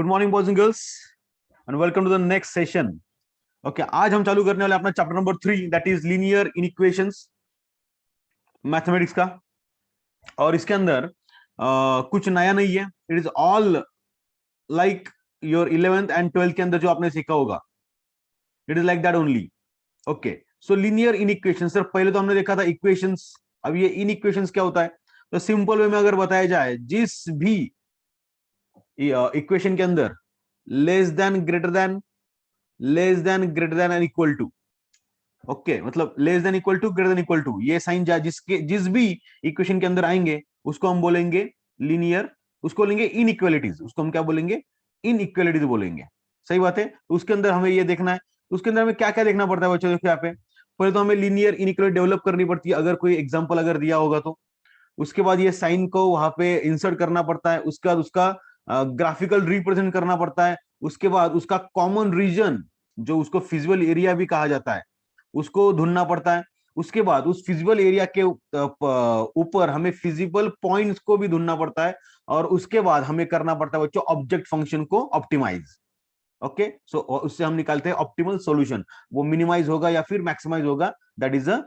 Good morning boys and girls and welcome to the next session. Okay, आज हम चालू करने वाले अपना chapter number 3 that is linear inequations mathematics का। और इसके अंदर कुछ नया नहीं है। It is all like your 11th and 12th के अंदर जो आपने सीखा होगा, it is like that only. Okay, so linear inequation, sir पहले तो हमने देखा था इक्वेशंस, अब ये इनइक्वेशंस क्या होता है? तो सिंपल वे में अगर बताया जाए, जिस भी इक्वेशन के अंदर less than greater than and equal to, okay, मतलब less than equal to greater than equal to, ये साइन जिसके जिस भी इक्वेशन के अंदर आएंगे उसको हम बोलेंगे लीनियर, उसको बोलेंगे इनइक्वालिटीज, उसको हम क्या बोलेंगे? इनइक्वालिटीज बोलेंगे। सही बात है। तो उसके अंदर हमें ये देखना है, उसके अंदर हमें क्या क्या देखना पड़ता है बच्चों? देखो यहाँ पे पहले तो हमें लीनियर इनइक्वालिटी डेवलप करनी पड़ती है, अगर कोई एग्जांपल अगर दिया होगा तो। उसके बाद ये साइन को वहां पे इंसर्ट करना पड़ता है, उसके बाद उसका ग्राफिकल रिप्रेजेंट करना पड़ता है, उसके बाद उसका कॉमन रीजन जो उसको फिजिबल एरिया भी कहा जाता है उसको ढूंढना पड़ता है। उसके बाद उस फिजिबल एरिया के ऊपर हमें फिजिबल पॉइंट्स को भी ढूंढना पड़ता है, और उसके बाद हमें करना पड़ता है बच्चों ऑब्जेक्ट फंक्शन को ऑप्टिमाइज। ओके, सो उससे हम निकालते हैं ऑप्टिमल सॉल्यूशन, वो मिनिमाइज होगा या फिर मैक्सिमाइज होगा, that is a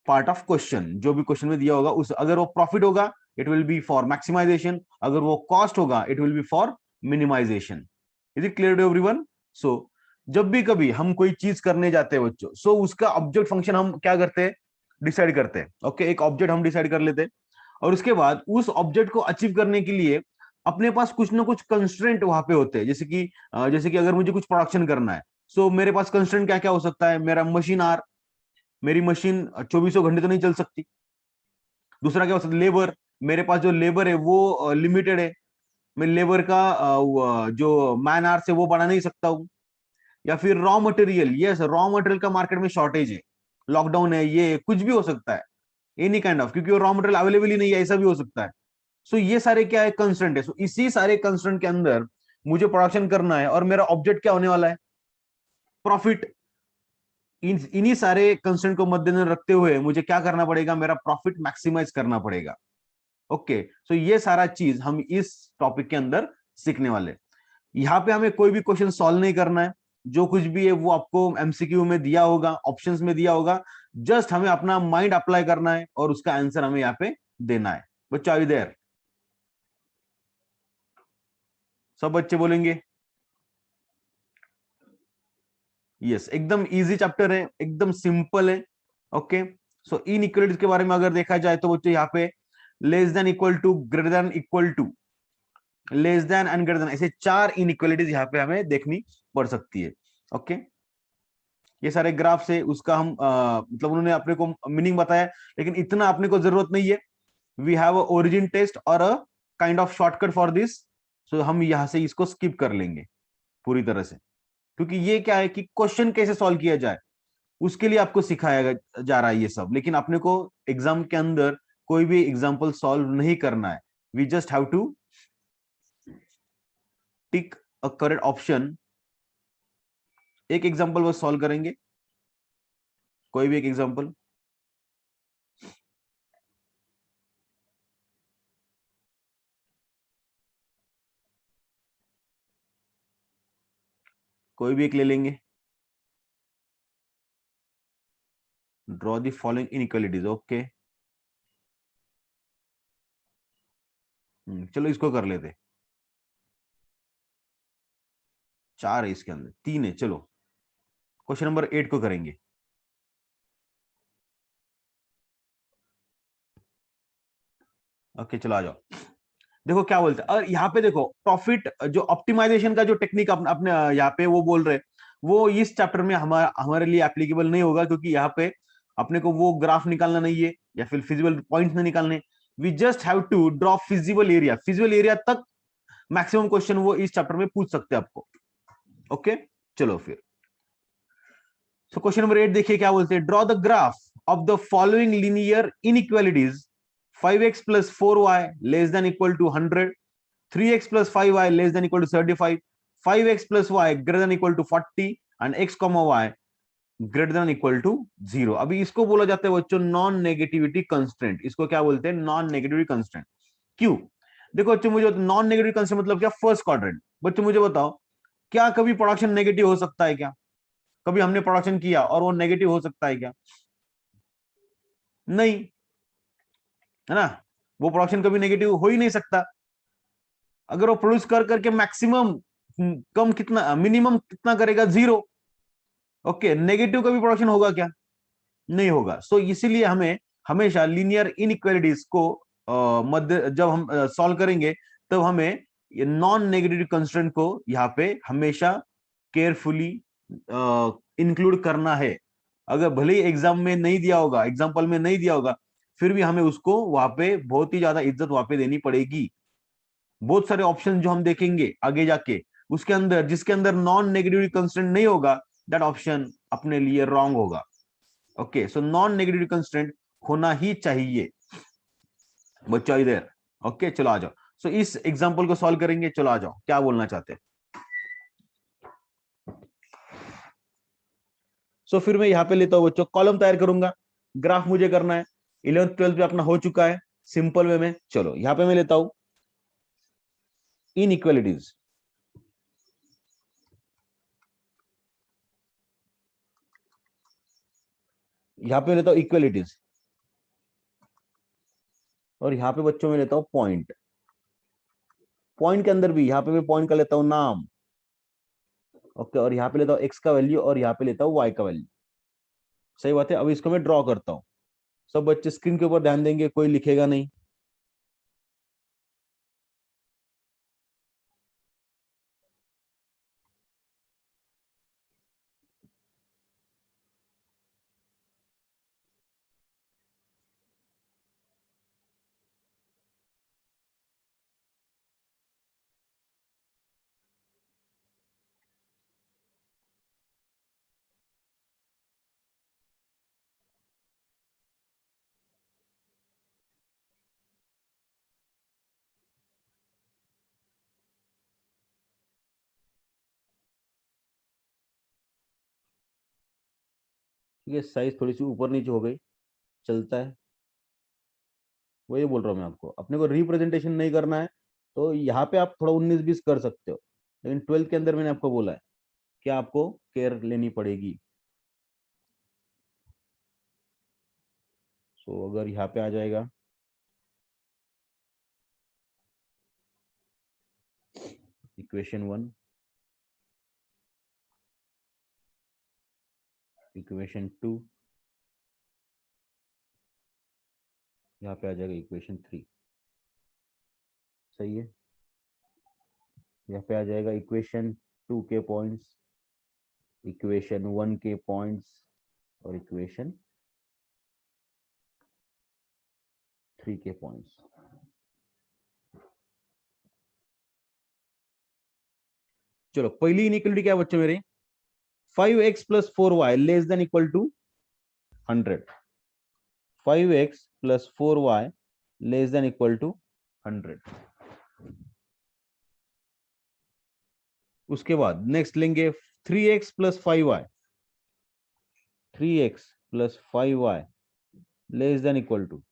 part of question. जो भी क्वेश्चन में दिया होगा उस, अगर वो प्रॉफिट होगा it will be for maximization, अगर वो कॉस्ट होगा it will be for minimization. Is it clear to everyone? So जब भी कभी हम कोई चीज करने जाते हैं बच्चों, सो उसका ऑब्जेक्ट फंक्शन हम क्या करते हैं? डिसाइड करते हैं। ओके, एक ऑब्जेक्ट हम डिसाइड कर लेते हैं, और उसके बाद उस ऑब्जेक्ट को अचीव करने के लिए अपने पास कुछ ना कुछ कंस्ट्रेंट वहां पे होते हैं। जैसे कि अगर मुझे कुछ प्रोडक्शन करना है, सो मेरे पास कंस्ट्रेंट क्या क्या हो सकता है? मेरा मशीन आर, मेरी मशीन चौबीसों घंटे तो नहीं चल सकती। दूसरा क्या हो सकता है? लेबर, मेरे पास जो लेबर है वो लिमिटेड है, मैं लेबर का जो मैन आवर्स है वो बढ़ा नहीं सकता हूँ। या फिर raw material, yes, raw material का मार्केट में शॉर्टेज है, लॉकडाउन है, ये कुछ भी हो सकता है, एनी काइंड ऑफ, क्योंकि वो रॉ मटेरियल अवेलेबल ही नहीं है, ऐसा भी हो सकता है। सो ये सारे क्या है? कंस्ट्रेंट है। सो इसी सारे कंस्ट्रेंट के अंदर मुझे प्रोडक्शन करना है, और मेरा ऑब्जेक्ट क्या होने वाला है? प्रॉफिट। इन्हीं सारे कंस्ट्रेंट को मद्देनजर रखते हुए मुझे क्या करना पड़ेगा? मेरा प्रॉफिट मैक्सिमाइज करना पड़ेगा। ओके, सो ये सारा चीज हम इस टॉपिक के अंदर सीखने वाले। यहाँ पे हमें कोई भी क्वेश्चन सॉल्व नहीं करना है, जो कुछ भी है वो आपको एमसीक्यू में दिया होगा, ऑप्शंस में दिया होगा, जस्ट हमें अपना माइंड अप्लाई करना है और उसका आंसर हमें यहाँ पे देना है। बच्चा आर यू देयर? सब बच्चे बोलेंगे यस। एकदम इजी चैप्टर है, एकदम सिंपल है। ओके, सो इनइक्वालिटीज के बारे में अगर देखा जाए तो बच्चों यहाँ पे less than equal to, greater than equal to, less than and greater than, ऐसे चार इनइक्वालिटीज यहाँ पे हमें देखनी पड़ सकती है। ओके, ये सारे ग्राफ से उसका हम मतलब उन्होंने अपने को मीनिंग बताया, लेकिन इतना अपने को जरूरत नहीं है। We have a origin test और a kind of shortcut for this, so हम यहां से इसको स्किप कर लेंगे पूरी तरह से, क्योंकि ये क्या है कि क्वेश्चन कैसे सॉल्व किया जाए उसके लिए आपको सिखाया जा रहा है ये सब, लेकिन अपने को एग्जाम के अंदर कोई भी एग्जाम्पल सॉल्व नहीं करना है। We just have to tick a correct option. एक एग्जाम्पल बस सॉल्व करेंगे, कोई भी एक एग्जाम्पल। कोई भी एक ले लेंगे। Draw the following inequalities. Okay, चलो इसको कर लेते। चार है इसके अंदर, तीन है, चलो क्वेश्चन नंबर 8 को करेंगे। ओके, चलो आ जाओ। देखो क्या बोलते हैं, और यहाँ पे देखो प्रॉफिट जो ऑप्टिमाइजेशन का जो टेक्निक अपने यहाँ पे वो बोल रहे हैं, वो इस चैप्टर में हमारे लिए एप्लीकेबल नहीं होगा, क्योंकि यहाँ पे अपने को वो ग्राफ निकालना नहीं है या फिर फिजिबल पॉइंट नहीं निकालने। We just have to draw feasible area, feasible area तक मैक्सिमम क्वेश्चन वो इस चैप्टर में पूछ सकते हैं आपको। ओके, चलो फिर। सो क्वेश्चन नंबर 8 देखिए क्या बोलते हैं। Draw the graph of the following linear inequalities 5x plus 4y less than equal to 100, 3x plus 5y less than equal to 35, 5x plus y greater than equal to 40 and x comma y greater than equal to 0। अभी इसको बोला जाता है बच्चों non negativity constraint. इसको क्या बोलते हैं? Non negativity constraint. क्यों? देखो बच्चों, मुझे नॉन नेगेटिव कंस्ट्रेंट मतलब क्या, फर्स्ट क्वाड्रेंट। बच्चों मुझे बताओ, क्या कभी प्रोडक्शन नेगेटिव हो सकता है क्या? कभी हमने प्रोडक्शन किया और वो नेगेटिव हो सकता है क्या? नहीं, है ना। वो प्रोडक्शन कभी नेगेटिव हो ही नहीं सकता। अगर वो प्रोड्यूस कर करके मैक्सिमम कम कितना, मिनिमम कितना करेगा, 0। ओके, नेगेटिव कभी प्रोडक्शन होगा क्या? नहीं होगा। सो इसीलिए हमें हमेशा लीनियर इनइक्वालिटीज को मध्य जब हम सॉल्व करेंगे, तब हमें ये नॉन नेगेटिव कंस्ट्रेंट को यहाँ पे हमेशा केयरफुली इंक्लूड करना है। अगर भले ही एग्जाम में नहीं दिया होगा, एग्जाम्पल में नहीं दिया होगा, फिर भी हमें उसको वहां पे बहुत ही ज्यादा इज्जत वहां पे देनी पड़ेगी। बहुत सारे ऑप्शन जो हम देखेंगे आगे जाके, उसके अंदर जिसके अंदर नॉन नेगेटिव कंस्ट्रेंट नहीं होगा, दैट ऑप्शन अपने लिए रॉन्ग होगा। Okay, so non negative constraint होना ही चाहिए बच्चों इधर। ओके, चलो आ जाओ। सो इस एग्जांपल को सॉल्व करेंगे। चलो आ जाओ, क्या बोलना चाहते हैं। सो फिर मैं यहां पे लेता हूं बच्चों, कॉलम तैयार करूंगा। ग्राफ मुझे करना है, 11th 12th पे अपना हो चुका है सिंपल वे में। चलो यहां पे मैं लेता हूं इनइक्वालिटीज, यहां पे लेता हूं इक्वालिटीज, और यहां पे बच्चों में लेता हूं पॉइंट। पॉइंट के अंदर भी यहां पे मैं पॉइंट का लेता हूं नाम। ओके, और यहां पे लेता हूं एक्स का वैल्यू, और यहां पे लेता हूं वाई का वैल्यू। सही बात है। अब इसको मैं ड्रॉ करता हूं। सब बच्चे स्क्रीन के ऊपर ध्यान देंगे, कोई लिखेगा नहीं। ठीक है, साइज थोड़ी सी ऊपर नीचे हो गई, चलता है। वही बोल रहा हूँ मैं आपको, अपने को रिप्रेजेंटेशन नहीं करना है, तो यहाँ पे आप थोड़ा 19-20 कर सकते हो, लेकिन 12th के अंदर मैंने आपको बोला है कि आपको केयर लेनी पड़ेगी। सो अगर यहाँ पे आ जाएगा इक्वेशन 1, इक्वेशन 2, यहाँ पे आ जाएगा इक्वेशन 3। सही है। यहाँ पे आ जाएगा इक्वेशन 2 के पॉइंट्स, इक्वेशन 1 के पॉइंट्स, और इक्वेशन 3 के पॉइंट्स। चलो पहली इनइक्वालिटी क्या है बच्चों मेरे, 5x + 4y less than equal to 100। 5x + 4y less than equal to 100। उसके बाद नेक्स्ट लेंगे 3x + 5y, 3x + 5y less than equal to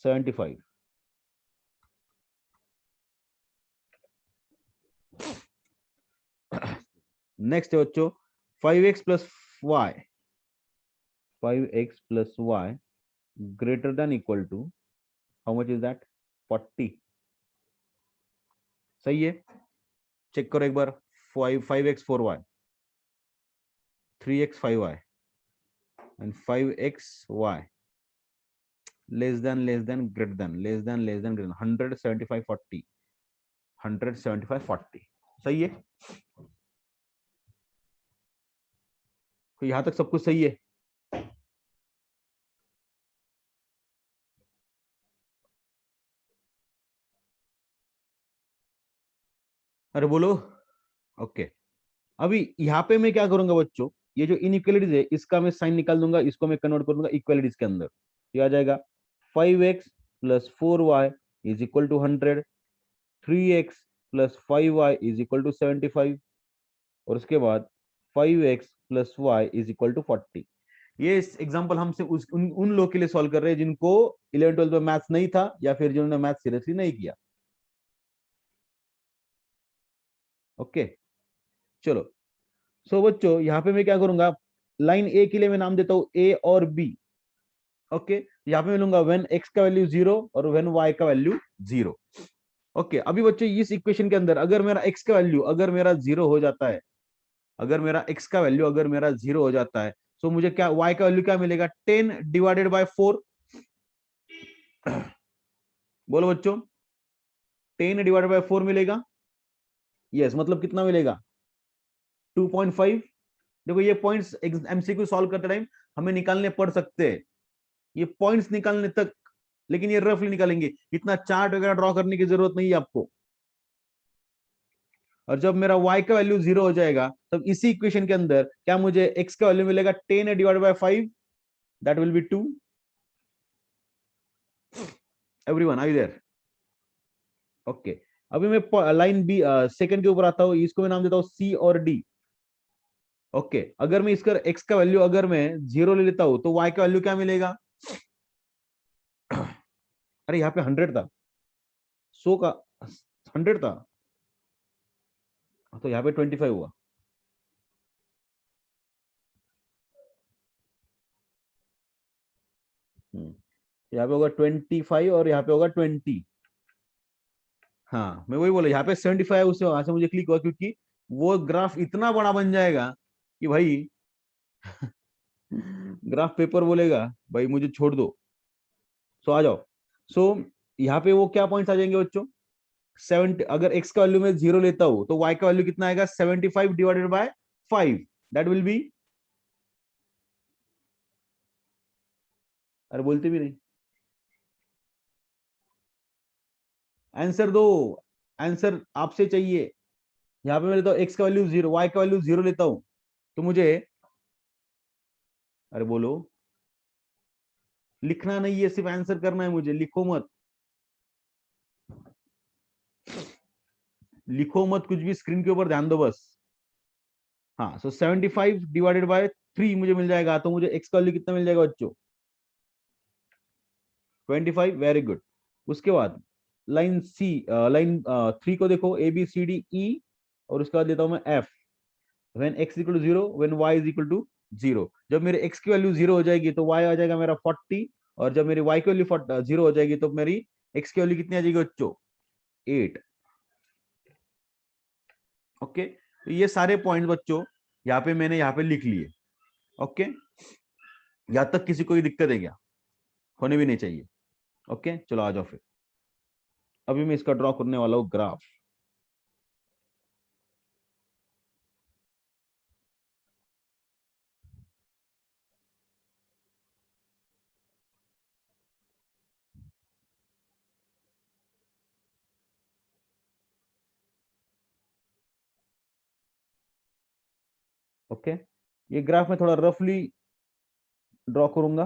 75। Next है बच्चों 5x + y, 5x + y greater than equal to, how much is that, 40। सही है। Check करो एक बार, 5x 4y, 3x 5y and 5xy less than greater than, less than greater, 175 40, 175 40। सही है। तो यहां तक सब कुछ सही है। अरे बोलो। ओके, अभी यहाँ पे मैं क्या करूंगा बच्चों, ये जो इनइक्वालिटीज है इसका मैं साइन निकाल दूंगा, इसको मैं कन्वर्ट करूंगा इक्वालिटीज के अंदर। ये आ जाएगा 5x + 4y is equal to 100, 3x + 5y is equal to 75, और उसके बाद 5x + y is equal to 40। ये एग्जांपल हमसे उन लोग के लिए सॉल्व कर रहे हैं जिनको 11 12 में मैथ्स नहीं था या फिर जिन्होंने मैथ्स सीरियसली नहीं किया। ओके चलो। सो बच्चों यहाँ पे मैं क्या करूंगा, लाइन ए के लिए मैं नाम देता हूं ए और बी। ओके यहाँ पे मैं लूंगा व्हेन एक्स का वैल्यू 0 और व्हेन वाई का वैल्यू 0। ओके अभी बच्चों इस इक्वेशन के अंदर अगर मेरा एक्स का वैल्यू अगर मेरा 0 हो जाता है, अगर मेरा एक्स का वैल्यू अगर मेरा 0 हो जाता है तो मुझे क्या वाई का वैल्यू क्या मिलेगा, 10 डिवाइडेड बाय 4। बोलो बच्चों, 10 डिवाइडेड बाय 4 मिलेगा। यस मतलब कितना मिलेगा, 2.5। देखो ये पॉइंट्स एमसीक्यू सॉल्व करते टाइम हमें निकालने पड़ सकते हैं, ये पॉइंट्स निकालने तक, लेकिन ये रफली निकालेंगे, इतना चार्ट वगैरह ड्रॉ करने की जरूरत नहीं है आपको। और जब मेरा y का वैल्यू 0 हो जाएगा तब इसी इक्वेशन के अंदर क्या मुझे x का वैल्यू मिलेगा, 10 divided by 5, that will be 2। Everyone are you there? Okay अभी मैं लाइन बी सेकंड के ऊपर आता हूं, इसको मैं नाम देता हूं सी और डी। ओके अगर मैं इसका x का वैल्यू अगर मैं 0 ले लेता हूं तो y का वैल्यू क्या मिलेगा, अरे यहाँ पे 100 था, 100 का 100 था, तो यहाँ पे 25 हुआ। यहाँ पे होगा 25 और यहाँ पे होगा 20। हाँ मैं वही बोला, यहाँ पे 75 उससे वहां से मुझे क्लिक हुआ क्योंकि वो ग्राफ इतना बड़ा बन जाएगा कि भाई ग्राफ पेपर बोलेगा भाई मुझे छोड़ दो। सो आ जाओ। सो यहाँ पे वो क्या पॉइंट्स आ जाएंगे बच्चों, 70। अगर एक्स का वैल्यू में 0 लेता हूं तो वाई का वैल्यू कितना आएगा, 75 divided by 5, that will B, अरे बोलते भी नहीं, आंसर दो, आंसर आपसे चाहिए। यहाँ पे मैं लेता हूँ एक्स का वैल्यू 0, वाई का वैल्यू 0 लेता हूं तो मुझे, अरे बोलो, लिखना नहीं है सिर्फ आंसर करना है मुझे, लिखो मत, लिखो मत कुछ भी, स्क्रीन के ऊपर ध्यान दो बस। हाँ सो 75 डिवाइडेड बाय 3 मुझे मिल जाएगा, तो मुझे एक्स का वैल्यू कितना मिल जाएगा बच्चों, 25, वेरी गुड। उसके बाद लाइन सी, लाइन 3 को देखो, ए बी सी डी ई, और उसके बाद लेता हूं मैं F. When X equal to 0 when Y is equal to 0, जब मेरे एक्स की वैल्यू 0 हो जाएगी तो वाई आ जाएगा मेरा 40, और जब मेरी वाई की वैल्यू 0 हो जाएगी तो मेरी एक्स की वैल्यू कितनी आ जाएगी बच्चों, 8। ओके तो ये सारे पॉइंट बच्चों यहाँ पे मैंने यहाँ पे लिख लिए। ओके यहाँ तक किसी को दिक्कत है क्या, होने भी नहीं चाहिए। ओके चलो आ जाओ फिर, अभी मैं इसका ड्रॉ करने वाला हूँ ग्राफ। ओके ये ग्राफ में थोड़ा रफली ड्रॉ करूंगा।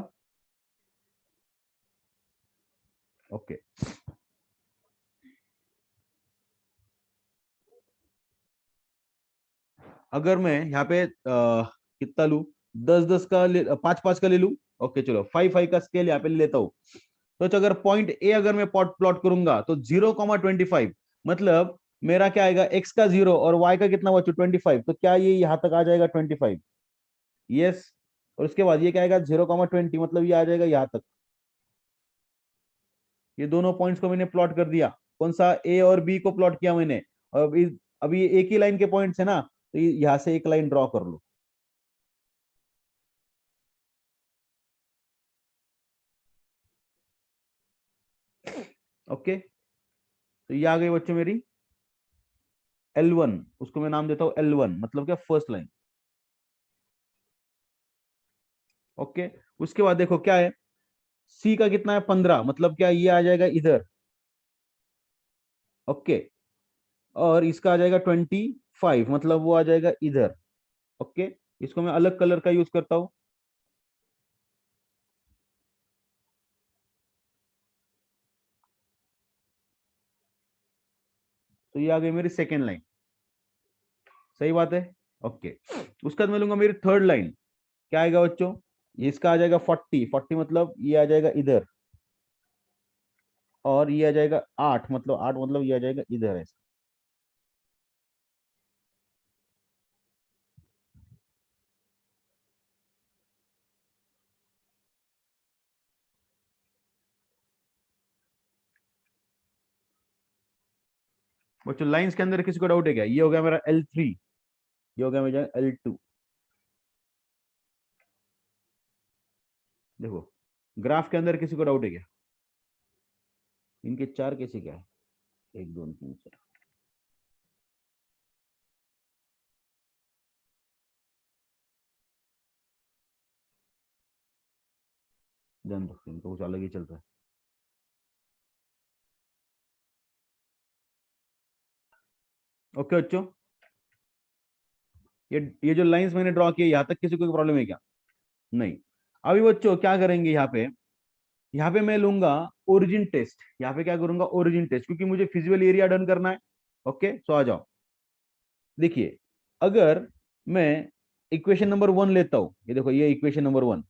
ओके अगर मैं यहाँ पे कितना लू, 10 10 का 5 5 का ले लू। ओके चलो 5 5 का स्केल यहाँ पे ले लेता हूँ। तो अगर पॉइंट ए अगर मैं प्लॉट करूंगा तो 0,25, मतलब मेरा क्या आएगा, एक्स का 0 और वाई का कितना बच्चों 25, तो क्या ये यहाँ तक आ जाएगा 25, यस। और उसके बाद ये क्या आएगा 0,20, मतलब ये आ जाएगा यहाँ तक। ये दोनों पॉइंट्स को मैंने प्लॉट कर दिया, कौन सा, ए और बी को प्लॉट किया मैंने। और अभी ये एक ही लाइन के पॉइंट्स है ना, तो यहाँ से एक लाइन ड्रॉ कर लो। ओके तो ये आ गई बच्चों मेरी L1, उसको मैं नाम देता हूं L1, मतलब क्या, फर्स्ट लाइन। ओके उसके बाद देखो क्या है, सी का कितना है 15, मतलब क्या ये आ जाएगा इधर। ओके और इसका आ जाएगा 25, मतलब वो आ जाएगा इधर। ओके इसको मैं अलग कलर का यूज करता हूं, तो ये आ गई मेरी सेकेंड लाइन, सही बात है। ओके उसके बाद मैं लूंगा मेरी थर्ड लाइन, क्या आएगा बच्चों, ये इसका आ जाएगा 40 मतलब ये आ जाएगा इधर, और ये आ जाएगा 8 मतलब 8 मतलब ये आ जाएगा इधर है। बच्चों लाइंस के अंदर किसी को डाउट है क्या? ये हो गया मेरा L3, ये हो गया मेरा L2। देखो ग्राफ के अंदर किसी को डाउट है क्या? इनके चार कैसे क्या है? 1 2 3 4। ध्यान दो, इनको कुछ अलग ही चल रहा है। ओके बच्चों, ये जो लाइंस मैंने ड्रॉ किए, यहां तक किसी को प्रॉब्लम है क्या? नहीं। अभी बच्चों क्या करेंगे यहाँ पे मैं लूंगा ओरिजिन टेस्ट। यहाँ पे क्या करूंगा? ओरिजिन टेस्ट, क्योंकि मुझे फिजिबल एरिया डन करना है। ओके सो आ जाओ। देखिए अगर मैं इक्वेशन नंबर 1 लेता हूं, ये देखो ये इक्वेशन नंबर 1।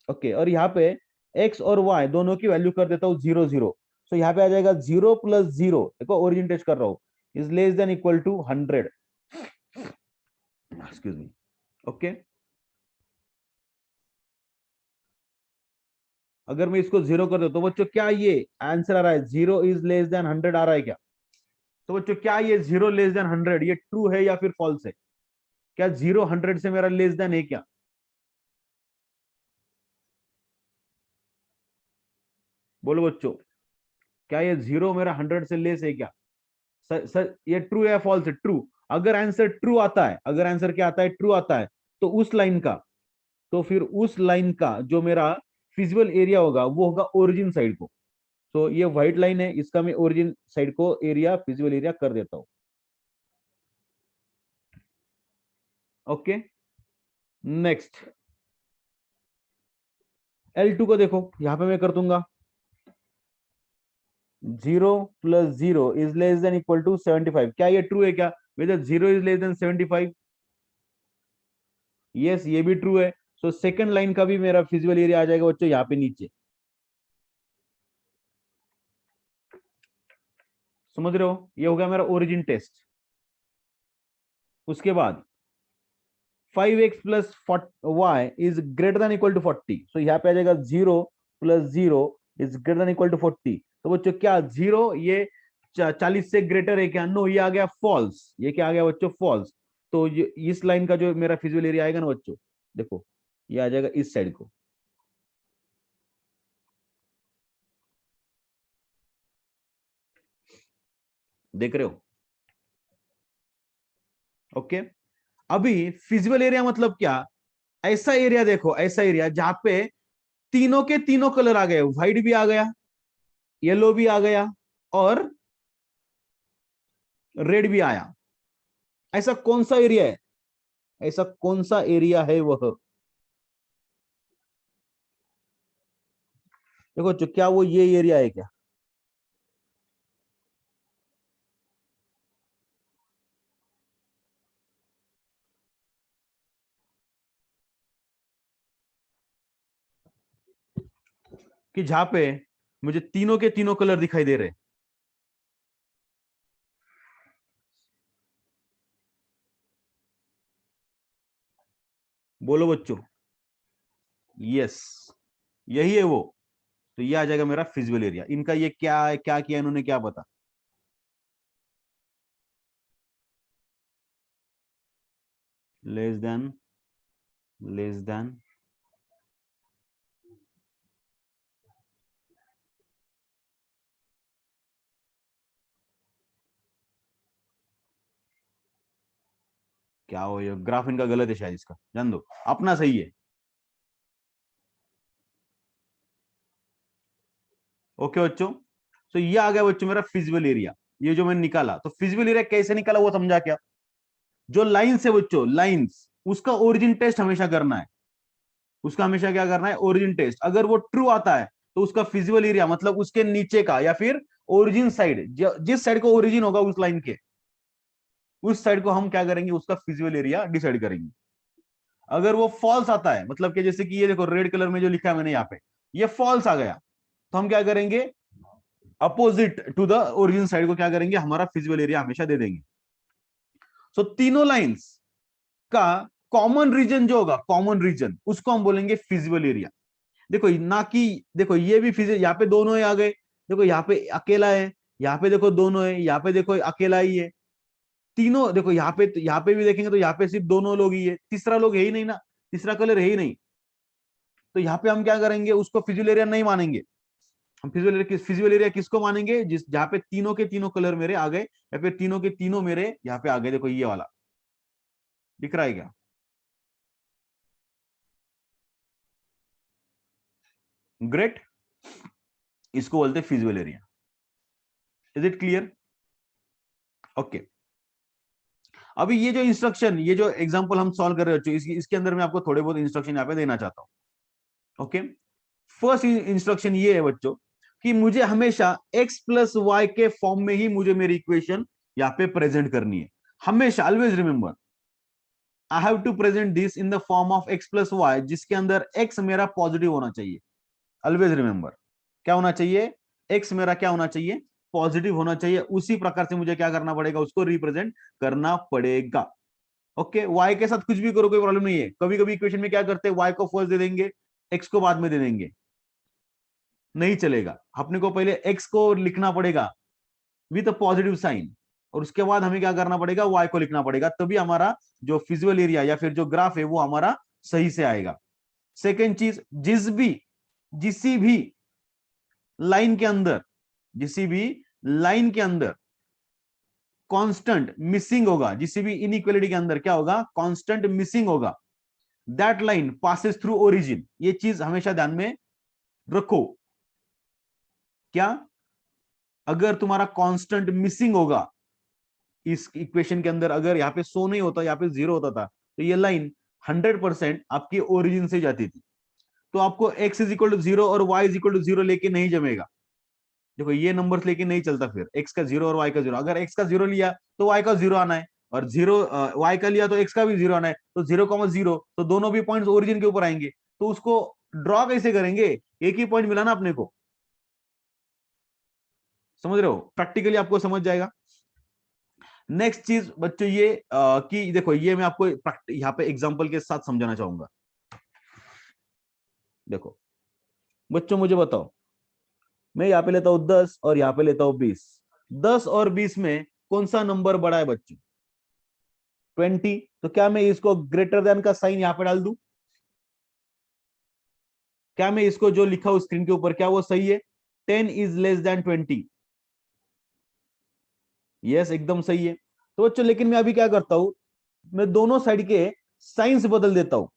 ओके, और यहाँ पे एक्स और वाई दोनों की वैल्यू कर देता हूँ 0 0। सो यहाँ पे आ जाएगा 0 + 0, देखो ओरिजिन टेस्ट कर रहा हूँ, is less than equal to 100। Excuse me. Okay, अगर मैं इसको 0 कर दूं तो बच्चों क्या ये आंसर आ रहा है 0 > 100 आ रहा है क्या? तो बच्चों क्या ये 0 < 100 ये ट्रू है या फिर फॉल्स है? क्या 0 100 से मेरा लेस देन है क्या? बोलो बच्चों, क्या ये 0 मेरा 100 से लेस है क्या? सर सर ये ट्रू है फॉल्स है? ट्रू। अगर आंसर ट्रू आता है, अगर आंसर क्या आता है? ट्रू आता है, तो उस लाइन का, तो फिर उस लाइन का जो मेरा फिजिबल एरिया होगा वो होगा ओरिजिन साइड को। तो ये व्हाइट लाइन है, इसका मैं ओरिजिन साइड को एरिया, फिजिबल एरिया कर देता हूं। ओके, नेक्स्ट L2 को देखो, यहां पे मैं कर दूंगा 0 + 0 > 75। क्या ये ट्रू है क्या? वेदर 0 < 75? यस, ये भी ट्रू है। सो सेकंड लाइन का भी मेरा फिजिबल एरिया आ जाएगा बच्चों यहाँ पे नीचे। समझ रहे हो? ये हो गया मेरा ओरिजिन टेस्ट। उसके बाद 5x + y is greater than equal to 40। So यहाँ पे आ जाएगा 0 + 0 is greater than equal to 40। तो बच्चों क्या 0 ये 40 से ग्रेटर है क्या? नो, ये आ गया फॉल्स। ये क्या आ गया बच्चों? फॉल्स। तो इस लाइन का जो मेरा फिजिबल एरिया आएगा ना बच्चों, देखो ये आ जाएगा इस साइड को। देख रहे हो? ओके, अभी फिजिबल एरिया मतलब क्या? ऐसा एरिया देखो, ऐसा एरिया जहां पे तीनों के तीनों कलर आ गए, व्हाइट भी आ गया, येलो भी आ गया, और रेड भी आया। ऐसा कौन सा एरिया है? ऐसा कौन सा एरिया है वह? देखो जो क्या वो ये एरिया है क्या? कि जहां पे मुझे तीनों के तीनों कलर दिखाई दे रहे। बोलो बच्चों। यस, यही है वो। तो ये आ जाएगा मेरा फिजिबल एरिया। इनका ये क्या है, क्या किया इन्होंने, क्या पता? लेस देन, लेस देन, क्या हो, ये ग्राफ इनका गलत है शायद, इसका जान दो, अपना सही है। ओके बच्चों, तो ये आ गया बच्चों मेरा फिजिबल एरिया। ये जो मैंने निकाला, तो फिजिबल एरिया कैसे निकाला वो समझा क्या? जो लाइंस है बच्चों, लाइंस, उसका ओरिजिन टेस्ट हमेशा करना है। उसका हमेशा क्या करना है? Origin test. अगर वो ट्रू आता है तो उसका फिजिबल एरिया मतलब उसके नीचे का, या फिर ओरिजिन साइड, जिस साइड को ओरिजिन होगा उस लाइन के, उस साइड को हम क्या करेंगे? उसका फिजिबल एरिया डिसाइड करेंगे। अगर वो फॉल्स आता है, मतलब कि जैसे कि ये देखो रेड कलर में जो लिखा है मैंने यहाँ पे, ये फॉल्स आ गया, तो हम क्या करेंगे, opposite to the origin side को क्या करेंगे, हमारा फिजिबल एरिया हमेशा दे देंगे। सो तीनों लाइंस का कॉमन रीजन जो होगा, कॉमन रीजन, उसको हम बोलेंगे फिजिबल एरिया। देखो ना कि देखो ये भी फिजिबल, यहाँ पे दोनों ही आ गए, देखो यहाँ पे अकेला है, यहाँ पे देखो दोनों है, यहाँ पे देखो अकेला ही है, तीनों देखो यहाँ पे भी देखेंगे तो यहाँ पे सिर्फ दोनों लोग ही है, तीसरा लोग है ही नहीं ना, तीसरा कलर है ही नहीं। तो यहाँ पे हम क्या करेंगे, उसको फिजिबल एरिया नहीं मानेंगे। हम फिजिबल एरिया किसको मानेंगे, जिस जहाँ पे तीनों के तीनों कलर मेरे आ गए, या फिर तीनों के तीनों मेरे यहाँ पे आ गए। देखो ये वाला दिख रहा है क्या, ग्रेट, इसको बोलते हैं feasible area. Is it clear? Okay. अभी ये जो इंस्ट्रक्शन, ये जो एग्जांपल हम सॉल्व कर रहे हो, इसके अंदर मैं आपको थोड़े बहुत इंस्ट्रक्शन यहाँ पे देना चाहता हूं। ओके, फर्स्ट इंस्ट्रक्शन ये है बच्चों कि मुझे हमेशा x प्लस वाई के फॉर्म में ही मुझे मेरी इक्वेशन यहाँ पे प्रेजेंट करनी है। हमेशा, always remember, I have to present this in the form of x plus Y, जिसके अंदर x मेरा पॉजिटिव होना चाहिए। ऑलवेज रिमेंबर, क्या होना चाहिए, x मेरा क्या होना चाहिए, पॉजिटिव होना चाहिए। उसी प्रकार से मुझे क्या करना पड़ेगा, उसको रिप्रेजेंट करना पड़ेगा। ओके, y के साथ कुछ भी करो कोई प्रॉब्लम नहीं है। कभी कभी इक्वेशन में क्या करते हैं, y को फर्स्ट दे देंगे, x को बाद में दे देंगे, नहीं चलेगा। अपने को पहले x को लिखना पड़ेगा विद पॉजिटिव साइन, और उसके बाद हमें क्या करना पड़ेगा, y को लिखना पड़ेगा, तभी हमारा जो फिजिबल एरिया या फिर जो ग्राफ है वो हमारा सही से आएगा। सेकेंड चीज, जिसी भी लाइन के अंदर, किसी भी लाइन के अंदर कांस्टेंट मिसिंग होगा, किसी भी इनइक्वालिटी के अंदर क्या होगा, कांस्टेंट मिसिंग होगा, that line passes through origin. ये चीज हमेशा ध्यान में रखो। क्या, अगर तुम्हारा कांस्टेंट मिसिंग होगा इस इक्वेशन के अंदर, अगर यहाँ पे 100 नहीं होता, यहाँ पे 0 होता था, तो ये लाइन 100% आपकी ओरिजिन से जाती थी। तो आपको x इज इक्वल टू 0 और y इज इक्वल टू 0 लेके नहीं जमेगा। देखो ये नंबर्स लेके नहीं चलता, फिर x का 0 और y का 0। अगर x का 0 लिया तो y का 0 आना है, और 0 y का लिया तो x का भी 0 आना है। तो 0,0, तो दोनों भी पॉइंट्स ओरिजिन के ऊपर आएंगे। तो उसको ड्रॉ कैसे करेंगे, एक ही पॉइंट मिला ना अपने को, समझ रहे हो, प्रैक्टिकली आपको समझ जाएगा। नेक्स्ट चीज बच्चों ये कि देखो ये मैं आपको यहाँ पे एग्जांपल के साथ समझाना चाहूंगा। देखो बच्चों मुझे बताओ, मैं यहाँ पे लेता हूं 10 और यहाँ पे लेता हूं 20। 10 और 20 में कौन सा नंबर बड़ा है बच्चों, 20। तो क्या मैं इसको ग्रेटर देन का साइन यहाँ पे डाल दूं, क्या मैं इसको जो लिखा हूं स्क्रीन के ऊपर, क्या वो सही है, 10 इज लेस देन 20। यस, एकदम सही है। तो बच्चों लेकिन मैं अभी क्या करता हूं, मैं दोनों साइड के साइंस बदल देता हूं।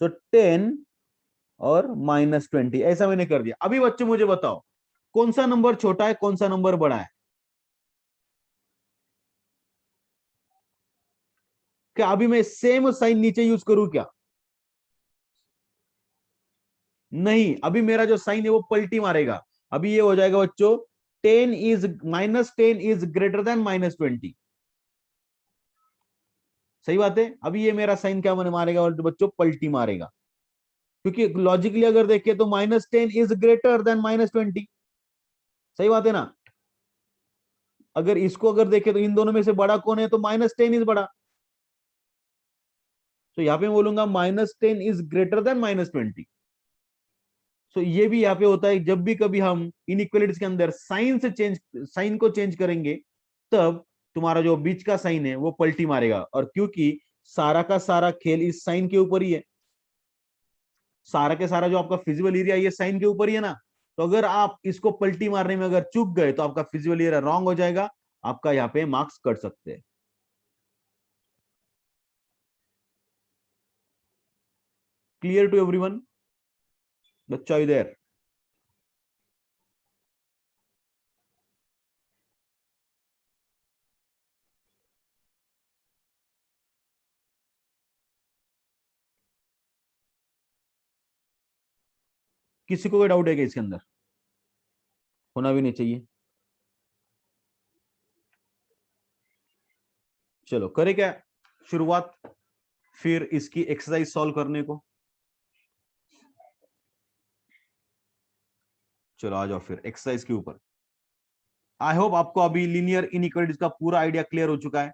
सो 10 और -20 ऐसा मैंने कर दिया। अभी बच्चों मुझे बताओ कौन सा नंबर छोटा है, कौन सा नंबर बड़ा है। क्या अभी मैं सेम साइन नीचे यूज करूं क्या, नहीं, अभी मेरा जो साइन है वो पलटी मारेगा। अभी ये हो जाएगा बच्चों, -10 इज ग्रेटर देन -20। सही बात है। अभी ये मेरा साइन क्या मारेगा बच्चों, पलटी मारेगा, क्योंकि लॉजिकली अगर देखें तो -10 इज ग्रेटर देन -20। सही बात है ना। अगर इसको अगर देखें तो इन दोनों में से बड़ा कौन है, तो -10 इज बड़ा। तो यहां पे बोलूंगा -10 इज ग्रेटर देन -20। सो ये भी यहाँ पे होता है, जब भी कभी हम इनइक्वालिटीज के अंदर साइन को चेंज करेंगे, तब तुम्हारा जो बीच का साइन है वो पलटी मारेगा। और क्योंकि सारा का सारा खेल इस साइन के ऊपर ही है, सारा के सारा जो आपका फिजिबल एरिया ये साइन के ऊपर ही है ना, तो अगर आप इसको पलटी मारने में अगर चूक गए तो आपका फिजिबल एरिया रॉन्ग हो जाएगा, आपका यहाँ पे मार्क्स कट सकते हैं। क्लियर टू एवरीवन, बच्चा इधर, किसी को कोई डाउट है क्या इसके अंदर, होना भी नहीं चाहिए। चलो करें क्या शुरुआत। फिर इसकी एक्सरसाइज सॉल्व करने को। चलो आ जाओ फिर एक्सरसाइज के ऊपर। आई होप आपको अभी लीनियर इनइक्वालिटीज का पूरा आइडिया क्लियर हो चुका है।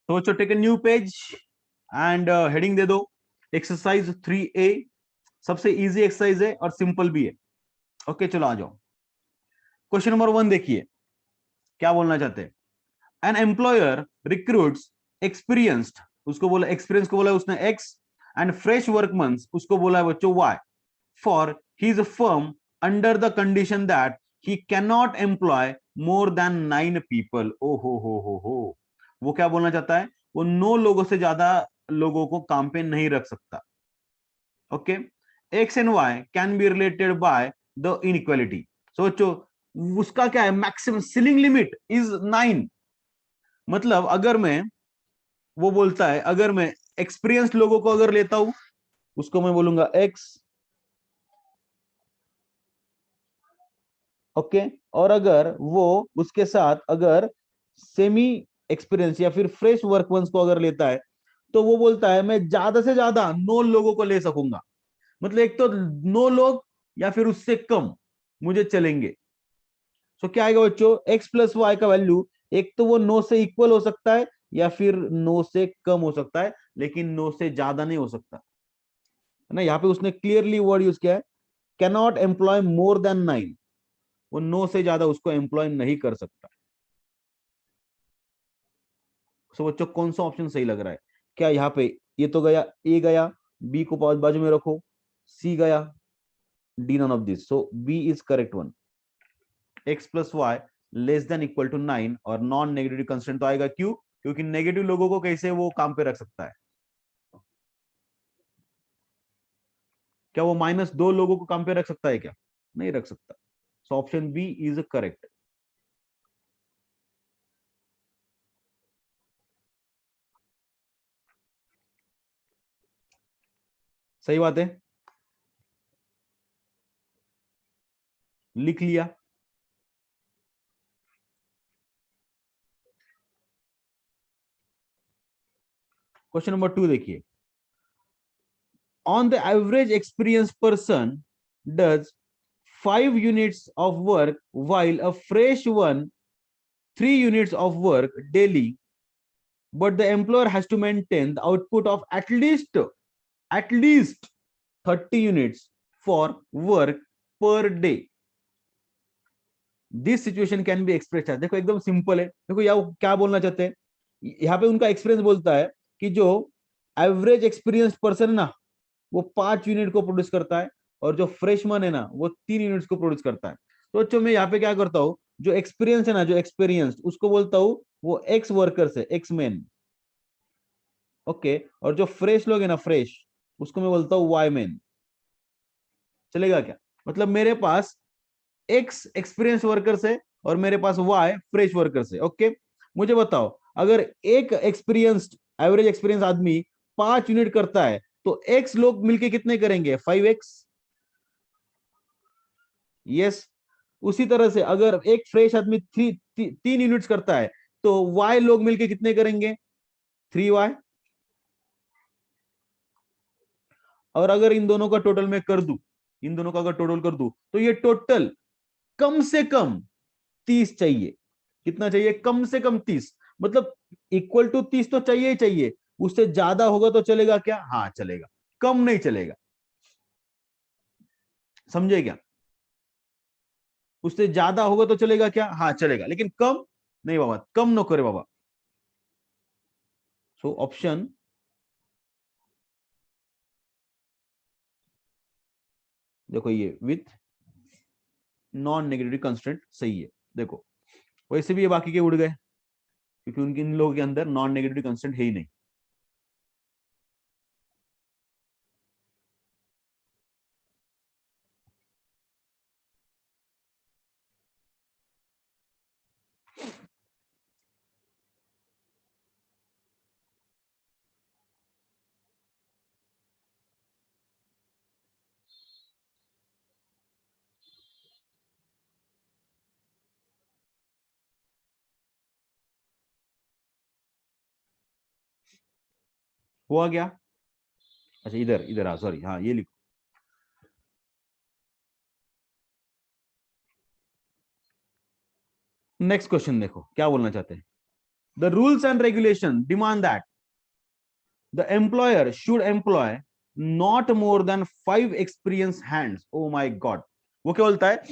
तो take a new page and heading दे दो एक्सरसाइज 3A। सबसे इजी एक्सरसाइज है और सिंपल भी है। ओके चलो आ जाओ। क्वेश्चन नंबर 1 देखिए क्या बोलना चाहते हैं। एन एम्प्लॉयर रिक्रूट्स एक्सपीरियंस्ड, उसको बोला एक्सपीरियंस को बोला उसने एक्स, एंड फ्रेश वर्कमैन्स उसको बोला है बच्चों Y, for his firm under the condition that he can not employ more than 9 people. ओ हो वो क्या बोलना चाहता है, वो 9 लोगों से ज्यादा लोगों को काम पे नहीं रख सकता। Okay, X and Y can be related by the inequality. सोचो उसका क्या है, मैक्सिमम सीलिंग लिमिट इज 9। मतलब अगर मैं, वो बोलता है अगर मैं एक्सपीरियंस लोगों को अगर लेता हूं उसको मैं बोलूंगा एक्स। ओके, और अगर वो उसके साथ अगर सेमी एक्सपीरियंस या फिर फ्रेश वर्कमैन्स को अगर लेता है तो वो बोलता है मैं ज्यादा से ज्यादा 9 लोगों को ले सकूंगा। मतलब एक तो 9 लोग या फिर उससे कम मुझे चलेंगे। सो क्या आएगा बच्चों, एक्स प्लस वाई का वैल्यू एक तो वो 9 से इक्वल हो सकता है या फिर 9 से कम हो सकता है, लेकिन 9 से ज्यादा नहीं हो सकता है ना। यहाँ पे उसने क्लियरली वर्ड यूज किया है, कैनॉट एम्प्लॉय मोर देन 9। वो 9 से ज्यादा उसको एम्प्लॉय नहीं कर सकता। सो बच्चों कौन सा ऑप्शन सही लग रहा है, क्या यहाँ पे ये तो गया, ए गया, बी को बाजू में रखो, सी गया, D none of this. So B is correct one. X plus Y less than equal to 9 और नॉन नेगेटिव कंस्टेंट तो आएगा, क्यों, क्योंकि नेगेटिव लोगों को कैसे वो काम पे रख सकता है। क्या वो -2 लोगों को काम पे रख सकता है क्या, नहीं रख सकता। So option B is correct. सही बात है, लिख लिया। क्वेश्चन नंबर 2 देखिए, on the average experienced person does 5 units of work while a fresh one 3 units of work daily, but the employer has to maintain the output of at least 30 units for work per day. This situation can be express है। देखो एकदम simple है, देखो यहाँ क्या बोलना चाहते हैं, यहाँ पे उनका एक्सपीरियंस बोलता है कि जो एवरेज एक्सपीरियंस पर्सन है ना वो 5 यूनिट को प्रोड्यूस करता है, और जो फ्रेशमैन है ना वो 3 यूनिट्स को प्रोड्यूस करता है। तो बच्चों मैं यहाँ पे क्या करता हूँ, जो एक्सपीरियंस है ना, जो एक्सपीरियंस उसको बोलता हूँ वो एक्स वर्कर्स है, एक्स मैन। ओके, और जो फ्रेश लोग है ना फ्रेश, उसको मैं बोलता हूँ वाई मैन। चलेगा क्या, मतलब मेरे पास एक्स एक्सपीरियंस वर्कर्स है और मेरे पास वाई फ्रेश वर्कर्स है। ओके, मुझे बताओ अगर एक एक्सपीरियंस्ड एवरेज एक्सपीरियंस आदमी 5 यूनिट करता है तो एक्स लोग मिलके कितने करेंगे, 5x। यस, उसी तरह से अगर एक फ्रेश आदमी 3 यूनिट्स करता है तो वाई लोग मिलके कितने करेंगे, 3y। और अगर इन दोनों का टोटल मैं कर दूं, इन दोनों का अगर टोटल कर दूं तो ये टोटल कम से कम 30 चाहिए। कितना चाहिए, कम से कम 30। मतलब इक्वल टू 30 तो चाहिए ही चाहिए, उससे ज्यादा होगा तो चलेगा क्या, हाँ चलेगा, कम नहीं चलेगा। समझे क्या, उससे ज्यादा होगा तो चलेगा क्या, हाँ चलेगा, लेकिन कम नहीं बाबा, कम नो करे बाबा। सो ऑप्शन, देखो ये विथ नॉन नेगेटिव कंस्टेंट सही है। देखो वैसे भी ये बाकी के उड़ गए क्योंकि उनके इन लोगों के अंदर नॉन नेगेटिव कंस्टेंट है ही नहीं। वो आ गया। अच्छा इधर इधर सॉरी, हाँ ये लिखो। नेक्स्ट क्वेश्चन देखो क्या बोलना चाहते हैं। The rules and regulation demand that the employer should employ not more than 5 experience hands. Oh my God, वो क्या बोलता है,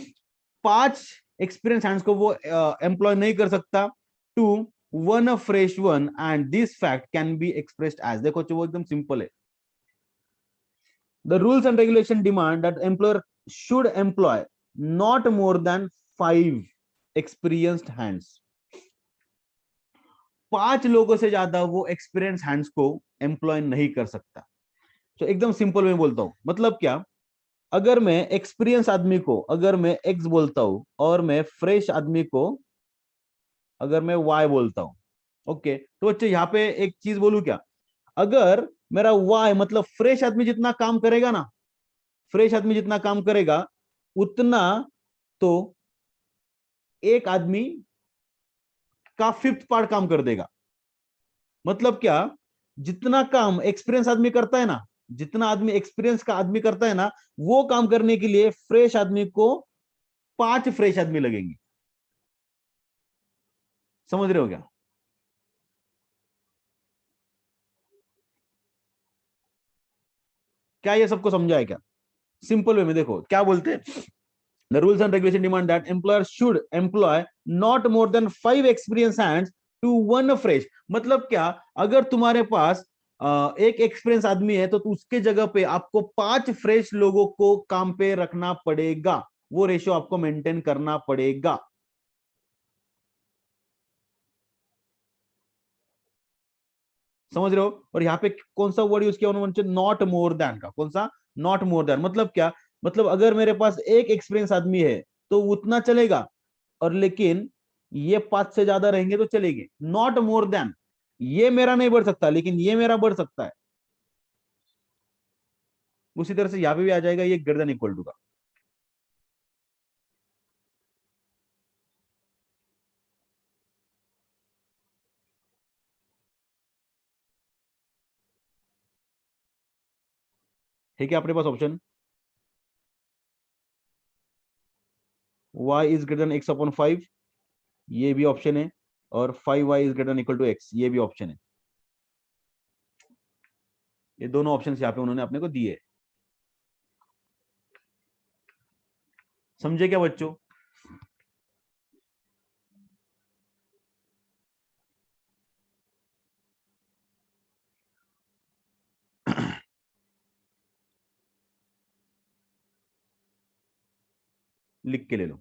5 एक्सपीरियंस हैंड्स को वो एम्प्लॉय नहीं कर सकता to one a fresh one, and this fact can be expressed as. देखो वो एकदम सिंपल है। The rules and regulation demand that employer should employ not more than 5 experienced hands. 5 लोगों से ज्यादा वो एक्सपीरियंस हैंड्स को एम्प्लॉय नहीं कर सकता। तो एकदम सिंपल में बोलता हूं, मतलब क्या, अगर मैं एक्सपीरियंस आदमी को अगर मैं एक्स बोलता हूं और मैं फ्रेश आदमी को अगर मैं वाई बोलता हूं, ओके, तो बच्चे यहाँ पे एक चीज बोलू क्या, अगर मेरा वाई मतलब फ्रेश आदमी जितना काम करेगा ना, फ्रेश आदमी जितना काम करेगा उतना तो एक आदमी का 5th पार्ट काम कर देगा। मतलब क्या, जितना काम एक्सपीरियंस आदमी करता है ना, जितना आदमी एक्सपीरियंस का आदमी करता है ना, वो काम करने के लिए फ्रेश आदमी को 5 फ्रेश आदमी लगेंगे। समझ रहे हो क्या? क्या ये सबको समझा है क्या? सिंपल वे में देखो क्या बोलते हैं, the rules and regulation demand that employer should employ not more than 5 experience hands to one fresh. मतलब क्या, अगर तुम्हारे पास एक एक्सपीरियंस आदमी है तो उसके जगह पे आपको 5 फ्रेश लोगों को काम पे रखना पड़ेगा, वो रेशियो आपको मेंटेन करना पड़ेगा। समझ रहे हो? और यहाँ पे कौन सा वर्ड यूज किया उन्होंने, नॉट मोर देन का, कौन सा, नॉट मोर देन। मतलब क्या, मतलब अगर मेरे पास एक एक्सपीरियंस आदमी है तो उतना चलेगा, और लेकिन ये 5 से ज्यादा रहेंगे तो चलेंगे, नॉट मोर देन। ये मेरा नहीं बढ़ सकता लेकिन ये मेरा बढ़ सकता है। उसी तरह से यहाँ पे भी आ जाएगा ये ग्रेटर देन इक्वल टू का। ठीक है, अपने पास option y is greater than X upon 5, ये भी ऑप्शन है, और 5y is greater than equal to x, ये भी ऑप्शन है। ये दोनों ऑप्शन यहाँ पे उन्होंने अपने को दिए। समझे क्या बच्चों? लिख के ले लो।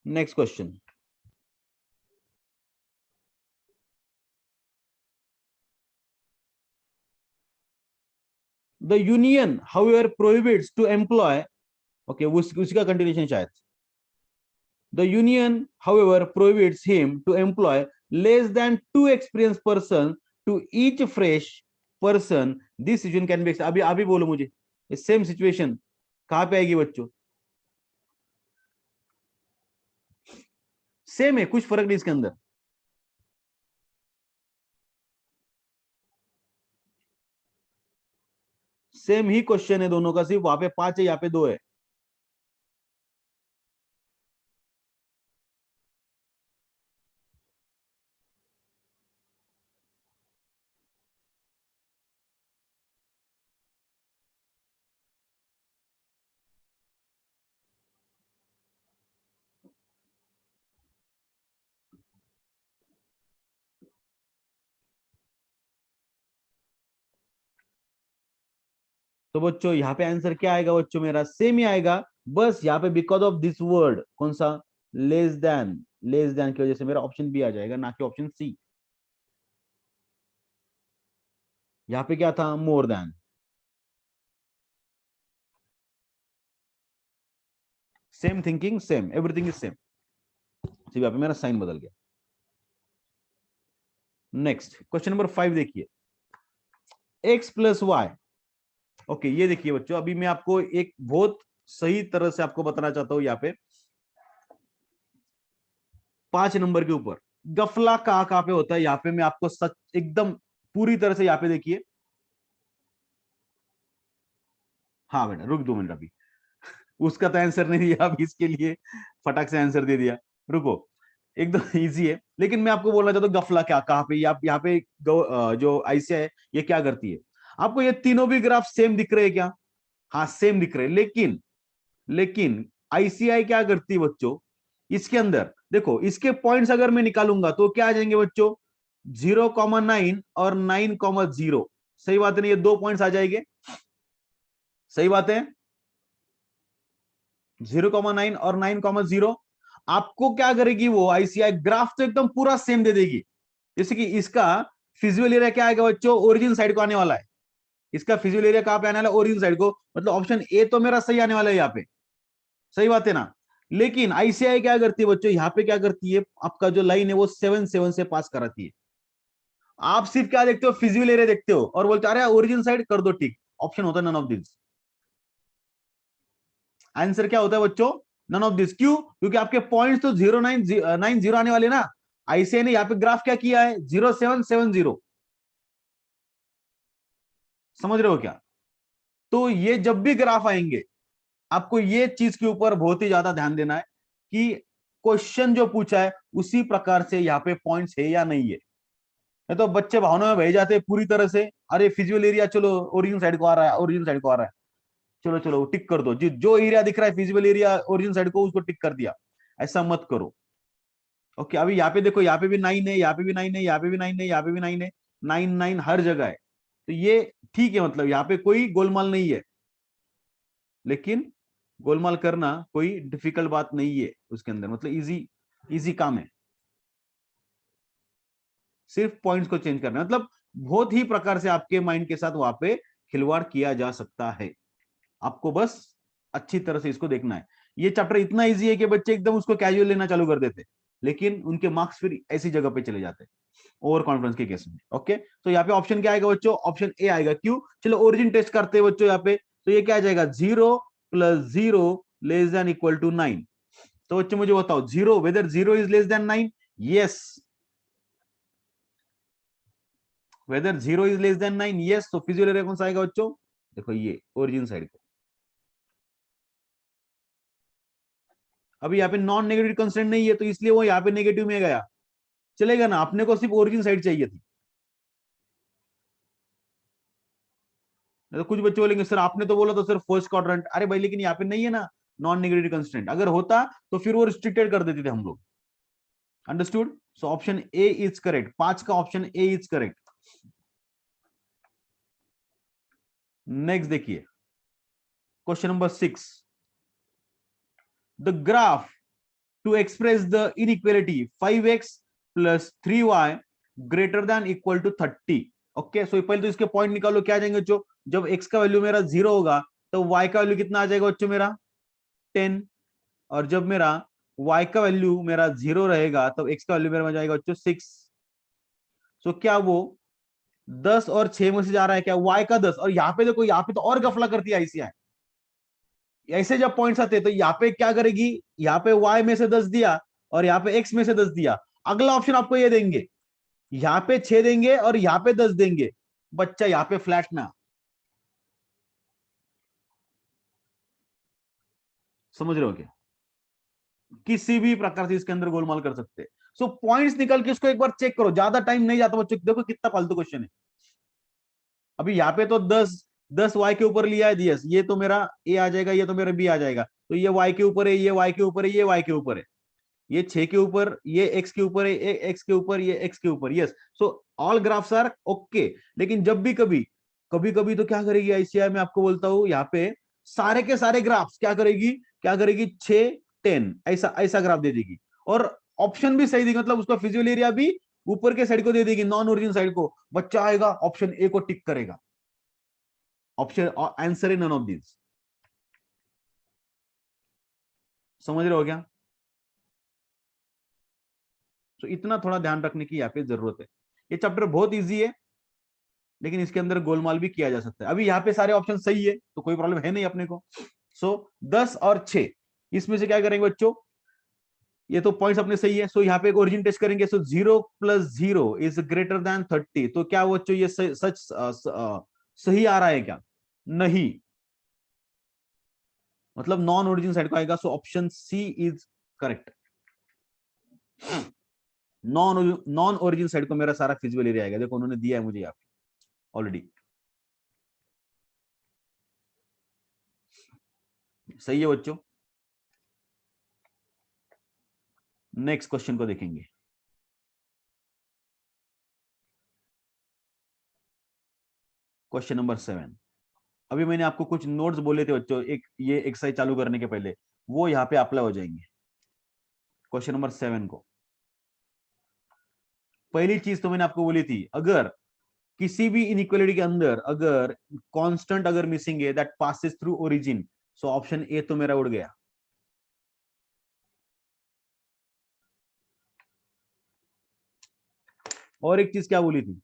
Next question, the union however prohibits to employ, okay उसी का कंटिन्यूशन शायद। The union however prohibits him to employ less than 2 experience person to each fresh person, this situation can be. अभी अभी बोलो मुझे, सेम सिचुएशन कहां पे आएगी बच्चों? सेम है, कुछ फर्क नहीं इसके अंदर। सेम ही क्वेश्चन है दोनों का, सिर्फ वहां पे 5 है यहाँ पे 2 है। तो बच्चों यहाँ पे आंसर क्या आएगा बच्चों? मेरा सेम ही आएगा, बस यहाँ पे बिकॉज ऑफ दिस वर्ड, कौन सा, लेस देन, लेस देन की वजह से मेरा ऑप्शन बी आ जाएगा, ना कि ऑप्शन सी। यहाँ पे क्या था, more than. Same thinking, same everything is same, सिर्फ यहाँ पे मेरा साइन बदल गया। नेक्स्ट क्वेश्चन नंबर 5 देखिए, x प्लस वाई। ओके, ये देखिए बच्चों, अभी मैं आपको एक बहुत सही तरह से आपको बताना चाहता हूं। यहाँ पे 5 नंबर के ऊपर गफला कहाँ पे होता है, यहाँ पे मैं आपको सच एकदम पूरी तरह से यहाँ पे देखिए। हाँ बेटा रुक 2 मिनट, अभी उसका तो आंसर नहीं दिया, अभी इसके लिए फटाक से आंसर दे दिया। रुको, एकदम इजी है, लेकिन मैं आपको बोलना चाहता हूँ गफला क्या कहाँ पे, यहाँ पे जो आईसीआई है ये क्या करती है। आपको ये तीनों भी ग्राफ सेम दिख रहे हैं क्या? हाँ सेम दिख रहे हैं, लेकिन आईसीआई क्या करती है बच्चों, इसके अंदर देखो, इसके पॉइंट्स अगर मैं निकालूंगा तो क्या आ जाएंगे बच्चों, 0,9 और 9,0। सही बात है ना, ये 2 पॉइंट्स आ जाएंगे। सही बात है, 0,9 और 9,0। आपको क्या करेगी वो आईसीआई, ग्राफ तो एकदम पूरा सेम दे देगी। जैसे कि इसका फिजिकल एरिया क्या आएगा बच्चों, ओरिजिन साइड को आने वाला है। इसका फिजिकल एरिया कहां पे आने वाला है, ओरिजिन साइड को, मतलब ऑप्शन ए तो मेरा सही आने वाला है यहाँ पे। सही बात है ना। लेकिन आईसीआई क्या करती है बच्चों, यहाँ पे क्या करती है, आपका जो लाइन है वो 7 से पास कराती है। आप सिर्फ क्या देखते हो, फिजिकल एरिया देखते हो और बोलते अरे ओरिजिन साइड कर दो टिक। ऑप्शन होता है नन ऑफ दिस। आंसर क्या होता है बच्चों, नन ऑफ दिस। क्यों? क्योंकि आपके पॉइंट्स तो 0,990 आने वाले ना। आईसीआई ने यहाँ पे ग्राफ क्या किया है, 0,770। समझ रहे हो क्या? तो ये जब भी ग्राफ आएंगे, आपको ये चीज के ऊपर बहुत ही ज्यादा ध्यान देना है कि क्वेश्चन जो पूछा है उसी प्रकार से यहाँ पे पॉइंट्स है या नहीं है। नहीं तो बच्चे भावना में बह जाते हैं पूरी तरह से, अरे फिजिकल एरिया चलो ओरिजिन साइड को आ रहा है, ओरिजिन साइड को आ रहा है, चलो चलो टिक कर दो, जो एरिया दिख रहा है फिजिकल एरिया ओरिजिन साइड को, उसको टिक कर दिया। ऐसा मत करो। ओके, अभी यहाँ पे देखो, यहाँ पे भी 9 है, यहाँ पे भी 9 है, यहाँ पे भी 9 है, यहाँ पे भी 9 है, 9 9 हर जगह है। तो ये ठीक है, मतलब यहाँ पे कोई गोलमाल नहीं है। लेकिन गोलमाल करना कोई डिफिकल्ट बात नहीं है उसके अंदर, मतलब इजी इजी काम है। सिर्फ पॉइंट्स को चेंज करना, मतलब बहुत ही प्रकार से आपके माइंड के साथ वहां पे खिलवाड़ किया जा सकता है। आपको बस अच्छी तरह से इसको देखना है। ये चैप्टर इतना इजी है कि बच्चे एकदम उसको कैजुअल लेना चालू कर देते, लेकिन उनके मार्क्स फिर ऐसी जगह पे चले जाते ओवर कॉन्फिडेंस के केस में। ओके, तो यहाँ पे ऑप्शन क्या आएगा बच्चों, ऑप्शन ए आएगा। क्यों? चलो ओरिजिन टेस्ट करते हैं बच्चों यहाँ पे। तो ये क्या आ जाएगा, 0 + 0 < 9। तो बच्चों मुझे बताओ, zero whether 0 is less than 9? Yes. Whether 0 is less than 9? Yes. तो फिजिकल एरिया कौन सा आएगा बच्चों, देखो ये ओरिजिन साइड को। अभी यहाँ पे नॉन नेगेटिव कंस्टेंट नहीं है, तो इसलिए वो यहाँ पे नेगेटिव में गया। चलेगा ना, अपने को सिर्फ ओरिजिन साइड चाहिए थी। तो कुछ बच्चे बोलेंगे सर आपने तो बोला तो सिर्फ फर्स्ट क्वाड्रेंट। अरे भाई लेकिन यहाँ पे नहीं है ना नॉन नेगेटिव कंस्टेंट, अगर होता तो फिर वो रिस्ट्रिक्टेड कर देते थे हम लोग। Understood? So option A is correct, 5 का option A is correct. Next देखिए, question number 6, the graph to express the inequality 5x + 3y greater than equal to 30। Okay, so पहले तो इसके पॉइंट निकालो, क्या आ जाएंगे बच्चों। जब x का वैल्यू मेरा 0 होगा तो y का वैल्यू कितना आ जाएगा बच्चों, मेरा 10। और जब मेरा y का वैल्यू मेरा 0 रहेगा तब x का वैल्यू मेरा हो जाएगा बच्चों 6। सो क्या वो 10 और 6 में से जा रहा है क्या, y का 10। और यहाँ पे देखो, यहाँ पे तो और गफला करती है आईसीआई। ऐसे जब पॉइंट्स आते हैं तो यहाँ पे क्या करेगी, यहाँ पे y में से 10 दिया और यहाँ पे x में से 10 दिया। अगला ऑप्शन आपको ये देंगे, यहाँ पे 6 देंगे और यहाँ पे 10 देंगे। बच्चा यहाँ पे फ्लैट ना। समझ रहे हो क्या? किसी भी प्रकार से इसके अंदर गोलमाल कर सकते हैं। सो पॉइंट्स निकल के इसको एक बार चेक करो, ज्यादा टाइम नहीं जाता बच्चों। देखो कितना फालतू क्वेश्चन है। अभी यहाँ पे तो 10 वाई के ऊपर लिया है, यस ये तो मेरा ए आ जाएगा, ये तो मेरा बी आ जाएगा। तो ये वाई के ऊपर है, ये वाई के ऊपर है, ये वाई के ऊपर है, ये 6 के ऊपर, ये एक्स के ऊपर है, ये एक्स के ऊपर, ये एक्स के ऊपर। Yes, so all graphs are okay. लेकिन जब भी कभी कभी कभी तो क्या करेगी आईसीआई, में आपको बोलता हूं यहाँ पे सारे के सारे ग्राफ्स क्या करेगी 6 10 ऐसा ऐसा ग्राफ दे देगी। और ऑप्शन भी सही देगी, मतलब उसका फिजिकल एरिया भी ऊपर के साइड को दे देगी, नॉन ओरिजिन साइड को, बच्चा आएगा ऑप्शन ए को टिक करेगा, ऑप्शन आंसर है नन ऑफ दिस। समझ रहे हो क्या? तो इतना थोड़ा ध्यान रखने की यहाँ पे जरूरत है। ये चैप्टर बहुत इजी है, लेकिन इसके अंदर गोलमाल भी किया जा सकता है। अभी यहाँ पे सारे ऑप्शन सही है तो कोई प्रॉब्लम है नहीं अपने को। सो 10 और 6 इसमें से क्या करेंगे बच्चों, ये तो पॉइंट्स अपने सही है। सो यहाँ पे एक ओरिजिन टेस्ट करेंगे। सो 0 + 0 इज ग्रेटर देन 30। तो क्या बच्चों ये सच सही आ रहा है क्या? नहीं, मतलब नॉन ओरिजिन साइड को आएगा। So option C is correct. Non origin side को मेरा सारा फिजिबल एरिया आएगा। देखो उन्होंने दिया है मुझे यहाँ पे ऑलरेडी। सही है बच्चों। नेक्स्ट क्वेश्चन को देखेंगे। Question number 7। अभी मैंने आपको कुछ नोट्स बोले थे बच्चों, एक ये एक्सरसाइज चालू करने के पहले, वो यहाँ पे अप्लाई हो जाएंगे। क्वेश्चन नंबर 7 को, पहली चीज तो मैंने आपको बोली थी, अगर किसी भी इनइक्वालिटी के अंदर अगर कांस्टेंट अगर मिसिंग है that passes through origin, so option ए तो मेरा उड़ गया। और एक चीज क्या बोली थी,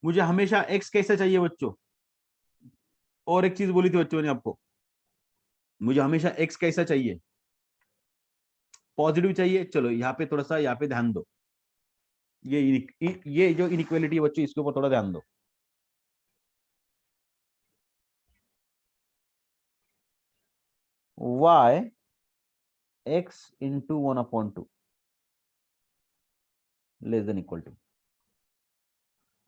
मुझे हमेशा एक्स कैसा चाहिए बच्चों। और एक चीज बोली थी बच्चों ने आपको, मुझे हमेशा एक्स कैसा चाहिए, पॉजिटिव चाहिए। चलो यहाँ पे थोड़ा सा यहाँ पे ध्यान दो, ये जो इनइक्वालिटी है बच्चों, इसके ऊपर थोड़ा ध्यान दो। y x into 1/2 less than equal to.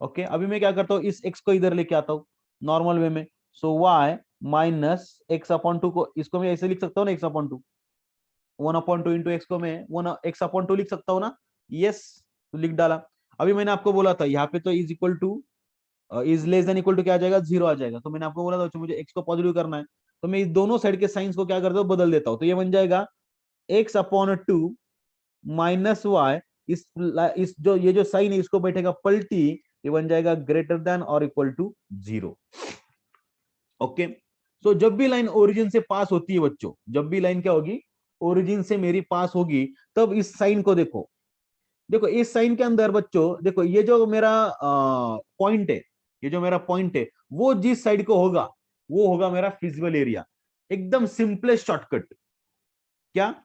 Okay, अभी मैं क्या करता हूँ, इस x को इधर लेके आता हूँ नॉर्मल वे में। सो y माइनस x/2 को, इसको मैं ऐसे लिख सकता हूँ ना, x/2, 1/2 इंटू एक्स को मैं 1x/2 लिख सकता हूँ ना। यस, तो लिख डाला। अभी मैंने आपको बोला था यहाँ पे तो is equal to, is less than equal to क्या आ जाएगा, 0 आ जाएगा। तो मैंने आपको बोला था बच्चों मुझे x को पॉजिटिव करना है, तो मैं इस दोनों साइड के साइंस को क्या करता हूँ, बदल देता हूँ। तो ये बन जाएगा x/2 माइनस वाई, इस जो ये जो साइन है इसको बैठेगा पलटी, ये बन जाएगा ग्रेटर देन और इक्वल टू 0। ओके, सो जब भी लाइन ओरिजिन से पास होती है बच्चों, जब भी लाइन क्या होगी, ओरिजिन से मेरी पास होगी, तब इस साइन को देखो। देखो इस साइन के अंदर बच्चों, देखो ये जो मेरा पॉइंट है, ये जो मेरा पॉइंट है, वो जिस साइड को होगा वो होगा मेरा फिजिबल एरिया। एकदम सिंपलेस्ट शॉर्टकट। क्या,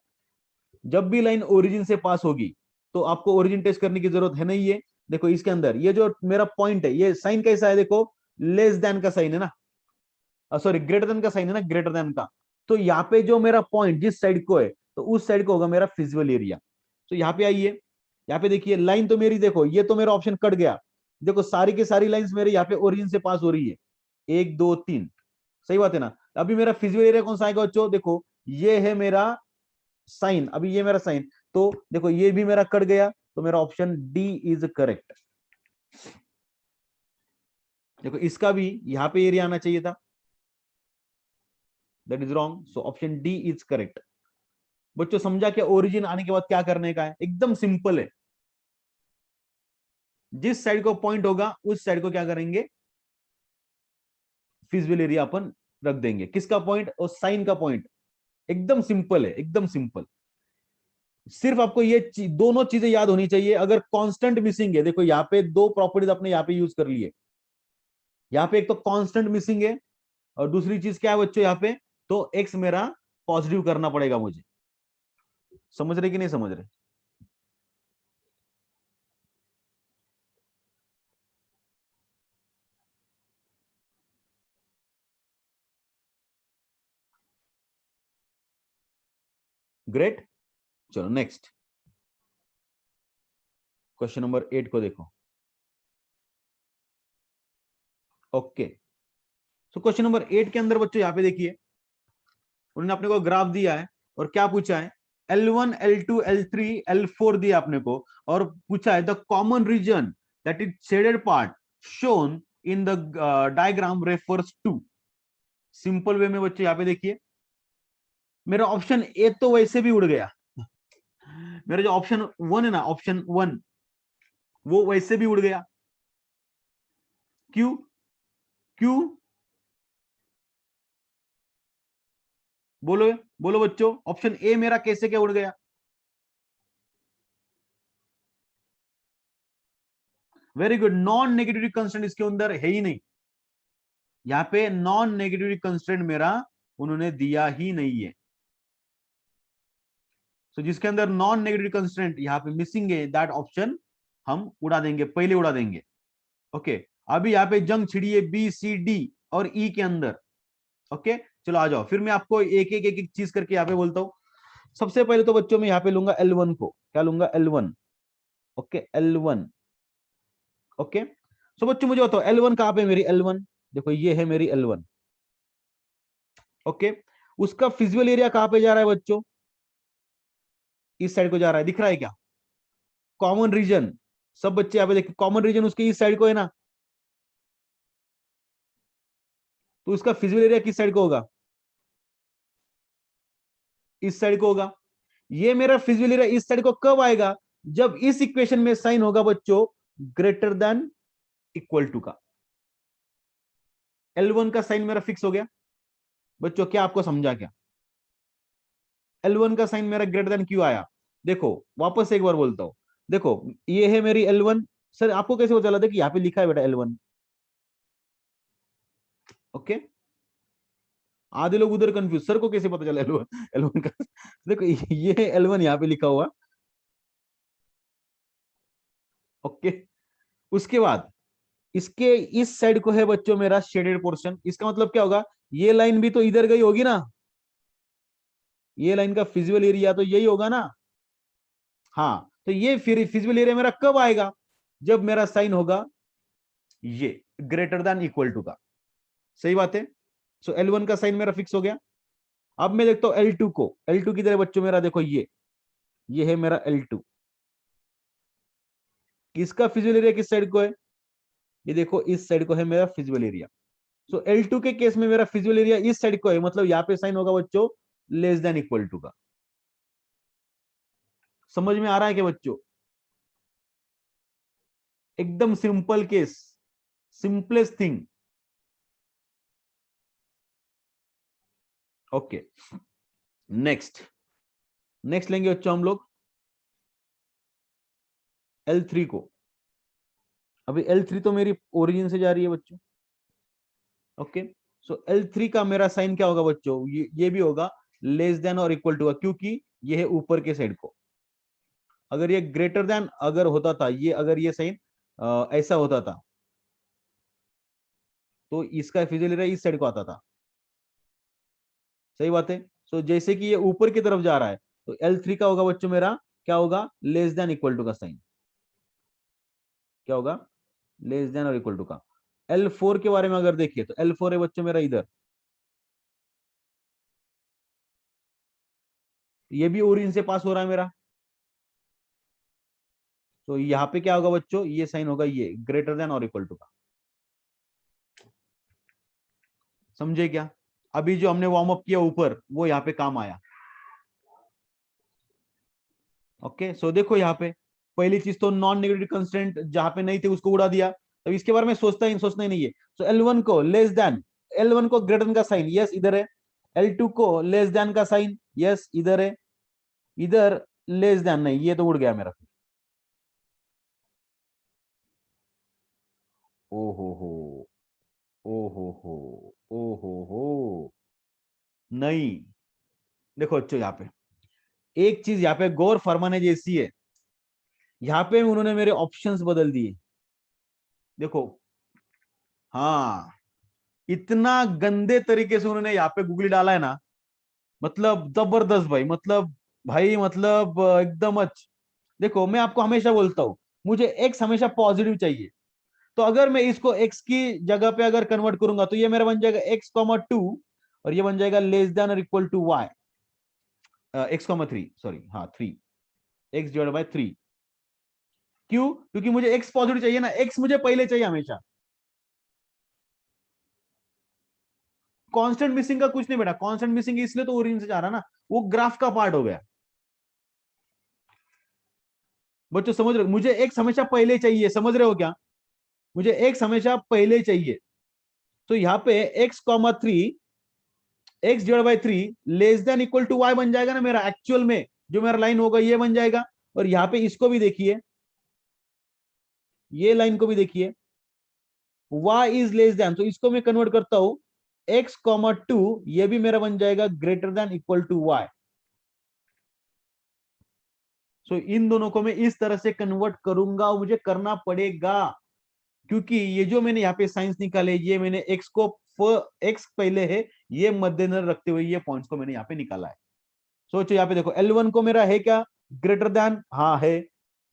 जब भी लाइन ओरिजिन से पास होगी तो आपको ओरिजिन टेस्ट करने की जरूरत है नहीं है। देखो इसके अंदर ये जो मेरा पॉइंट है, ये साइन कैसा है, देखो लेस देन का साइन है ना, सॉरी ग्रेटर देन का साइन है ना, ग्रेटर देन का। तो यहाँ पे जो मेरा पॉइंट जिस साइड को है, तो उस साइड को होगा मेरा फिजिबल एरिया। तो यहाँ पे आइए, यहाँ पे देखिए लाइन तो मेरी, देखो ये तो मेरा ऑप्शन कट गया। देखो सारी की सारी लाइंस मेरे यहाँ पे ओरिजिन से पास हो रही है, 1 2 3, सही बात है ना। अभी मेरा फिजिबल एरिया कौन सा आएगा बच्चों, देखो ये है मेरा साइन, अभी ये मेरा साइन, तो देखो ये भी मेरा कट गया, तो मेरा ऑप्शन डी इज करेक्ट। देखो इसका भी यहां पे एरिया आना चाहिए था, that is wrong. So option D is correct. बच्चों समझा क्या, ओरिजिन आने के बाद क्या करने का है, एकदम सिंपल है। जिस साइड को पॉइंट होगा उस साइड को क्या करेंगे, फिजिबल एरिया अपन रख देंगे। किसका पॉइंट, और साइन का पॉइंट। एकदम सिंपल है, एकदम सिंपल। सिर्फ आपको ये दोनों चीजें याद होनी चाहिए। अगर कांस्टेंट मिसिंग है, देखो यहाँ पे दो प्रॉपर्टीज अपने यहाँ पे यूज कर लिए। यहाँ पे एक तो कांस्टेंट मिसिंग है, और दूसरी चीज क्या है बच्चों यहाँ पे, तो एक्स मेरा पॉजिटिव करना पड़ेगा मुझे। समझ रहे कि नहीं समझ रहे? ग्रेट। चलो नेक्स्ट क्वेश्चन नंबर 8 को देखो। ओके, तो क्वेश्चन नंबर 8 के अंदर बच्चों यहाँ पे देखिए, उन्होंने अपने को ग्राफ दिया है और क्या पूछा है, L1 L2 L3 L4 दिया अपने को, और पूछा है the common region that is shaded part shown in the diagram refers to. Simple way में बच्चे यहां पे देखिए, मेरा ऑप्शन ए तो वैसे भी उड़ गया, मेरा जो ऑप्शन 1 है ना, ऑप्शन 1 वो वैसे भी उड़ गया। क्यों? क्यों? बोलो बोलो बच्चों, ऑप्शन ए मेरा कैसे क्या उड़ गया? Very good, non negative constant इसके अंदर है ही नहीं, यहां पे नॉन नेगेटिव कंस्टेंट मेरा उन्होंने दिया ही नहीं है। तो जिसके अंदर नॉन नेगेटिव कंस्टेंट यहां पे मिसिंग है, दैट ऑप्शन हम उड़ा देंगे, पहले उड़ा देंगे। ओके, अभी यहाँ पे जंग छिड़ी है बी सी डी और ई के अंदर। ओके, चलो आ जाओ, फिर मैं आपको एक एक चीज करके यहाँ पे बोलता हूं। सबसे पहले तो बच्चों में यहाँ पे लूंगा L1 को, क्या लूंगा? L1। Okay, L1। ओके, सो बच्चों मुझे बताओ L1 कहां पे मेरी? L1 देखो ये है मेरी L1। ओके, उसका फिजिबल एरिया कहां पे जा रहा है बच्चों? इस साइड को जा रहा है, दिख रहा है क्या? कॉमन रीजन, सब बच्चे यहाँ पे देखिए, कॉमन रीजन उसके इस साइड को है ना, तो उसका फिजिबल एरिया किस साइड को होगा? इस साइड को होगा। ये मेरा फिजिबल एरिया इस साइड को कब आएगा? जब इस इक्वेशन में साइन होगा बच्चों ग्रेटर देन इक्वल टू का। L1 का साइन मेरा फिक्स हो गया बच्चों, क्या आपको समझा क्या? L1 का साइन मेरा ग्रेटर देन क्यों आया? देखो वापस एक बार बोलता हूं, देखो ये है मेरी L1। सर आपको कैसे पता चला? देखिए यहाँ पे लिखा है बेटा L1। ओके, आधे लोग उधर कंफ्यूज, सर को कैसे पता चला L1 का? देखो ये है L1 यहाँ पे लिखा हुआ। ओके, उसके बाद इसके इस साइड को है बच्चों मेरा शेडेड पोर्शन। इसका मतलब क्या होगा? ये लाइन भी तो इधर गई होगी ना, ये लाइन का फिजिबल एरिया तो यही होगा ना। हाँ, तो ये फिर फिजिबल एरिया मेरा कब आएगा? जब मेरा साइन होगा ये ग्रेटर देन इक्वल टू का। सही बात है। सो L1 का साइन मेरा फिक्स हो गया। अब मैं देखता हूं L2 को। L2 की तरह बच्चों मेरा देखो ये है मेरा L2। इसका फिजिबल एरिया किस साइड को है? ये देखो इस साइड को है मेरा फिजिबल एरिया। सो L2 के केस में मेरा फिजिबल एरिया इस साइड को है, मतलब यहां पे साइन होगा बच्चों लेस देन इक्वल टू का। समझ में आ रहा है क्या बच्चों? एकदम simple case, simplest thing. Okay, next next लेंगे बच्चों हम लोग L3 को। अभी L3 तो मेरी ओरिजिन से जा रही है बच्चों। ओके, सो L3 का मेरा साइन क्या होगा बच्चों? ये भी होगा लेस देन और इक्वल टू का, क्योंकि ये है ऊपर के साइड को। अगर ये ग्रेटर देन अगर होता था, ये अगर ये साइन ऐसा होता था तो इसका फिजिकल एरिया इस साइड को आता था। सही बात है। सो जैसे कि ये ऊपर की तरफ जा रहा है तो L3 का होगा बच्चों मेरा क्या होगा? लेस देन इक्वल टू का साइन। क्या होगा? लेस देन और इक्वल टू का। L4 के बारे में अगर देखिए तो L4 है बच्चों मेरा इधर, ये भी ओरिजिन से पास हो रहा है मेरा। तो यहाँ पे क्या होगा बच्चों? ये साइन होगा ये ग्रेटर देन और इक्वल टू का। समझे क्या? अभी जो हमने वार्म अप किया ऊपर वो यहाँ पे काम आया। ओके, सो देखो यहाँ पे पहली चीज तो नॉन नेगेटिव कंस्टेंट जहां पे नहीं थे उसको उड़ा दिया, तो इसके बारे में सोचना ही नहीं है। सो L1 को लेस देन, L1 को ग्रेटर देन का साइन यस इधर है, L2 को लेस देन का साइन यस इधर है, इधर लेस देन नहीं, ये तो उड़ गया मेरा। ओ हो ओ हो ओ हो नहीं। देखो अच्छो यहाँ पे एक चीज यहाँ पे गौर फरमाने जैसी है, यहाँ पे उन्होंने मेरे ऑप्शंस बदल दिए। देखो, हाँ, इतना गंदे तरीके से उन्होंने यहाँ पे गूगली डाला है ना, मतलब जबरदस्त भाई, मतलब भाई मतलब एकदम अच्छा। देखो मैं आपको हमेशा बोलता हूं मुझे एक्स हमेशा पॉजिटिव चाहिए, तो अगर मैं इसको एक्स की जगह पे अगर कन्वर्ट करूंगा तो ये मेरा बन जाएगा x,2 और ये बन जाएगा लेस देन और equal to Y, x,3 sorry, हाँ 3, x डिवाइड बाय 3। क्यों? क्योंकि मुझे एक्स पॉजिटिव चाहिए ना, एक्स मुझे पहले चाहिए हमेशा। कांस्टेंट मिसिंग का कुछ नहीं बेटा, कांस्टेंट मिसिंग इसलिए तो ओरिजिन से जा रहा ना, वो ग्राफ का पार्ट हो गया। बच्चों समझ रहे हो, मुझे एक्स हमेशा पहले चाहिए, समझ रहे हो क्या? मुझे एक्स हमेशा पहले चाहिए। तो यहाँ पे X comma 3, X divide by 3 less than equal to Y बन जाएगा ना मेरा, एक्चुअल में जो मेरा लाइन होगा ये बन जाएगा। और यहाँ पे इसको भी देखिए, ये लाइन को भी देखिए, y इज लेस देन, तो इसको मैं कन्वर्ट करता हूं x कॉमा 2, ये भी मेरा बन जाएगा greater than equal to y। So इन दोनों को मैं इस तरह से कन्वर्ट करूंगा, और मुझे करना पड़ेगा, क्योंकि ये जो मैंने यहाँ पे साइंस निकाले, ये मैंने x को x पहले है, ये मद्देनजर रखते हुए ये पॉइंट्स को मैंने यहाँ पे निकाला है। सोचो यहाँ पे देखो, L1 को मेरा है क्या, ग्रेटर देन, हाँ है।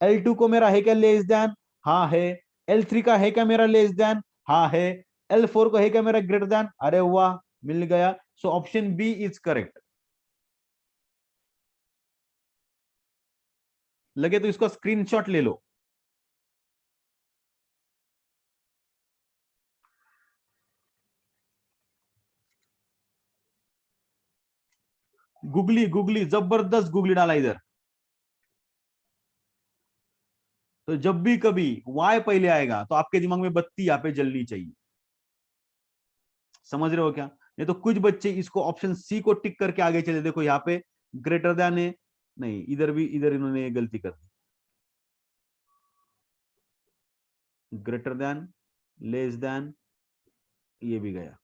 L2 को मेरा है क्या, लेस देन, हाँ है। L3 का है क्या मेरा, लेस देन, हाँ है। L4 को है क्या मेरा, ग्रेटर देन, अरे वाह, मिल गया। So option B is correct. लगे तो इसको स्क्रीनशॉट ले लो। गूगली गूगली, जबरदस्त गूगली डाला इधर। तो जब भी कभी वाई पहले आएगा तो आपके दिमाग में बत्ती यहाँ पे जलनी चाहिए, समझ रहे हो क्या? नहीं तो कुछ बच्चे इसको ऑप्शन सी को टिक करके आगे चले, देखो यहाँ पे ग्रेटर देन है, नहीं इधर भी, इधर इन्होंने गलती कर दी, ग्रेटर देन, लेस देन, ये भी गया।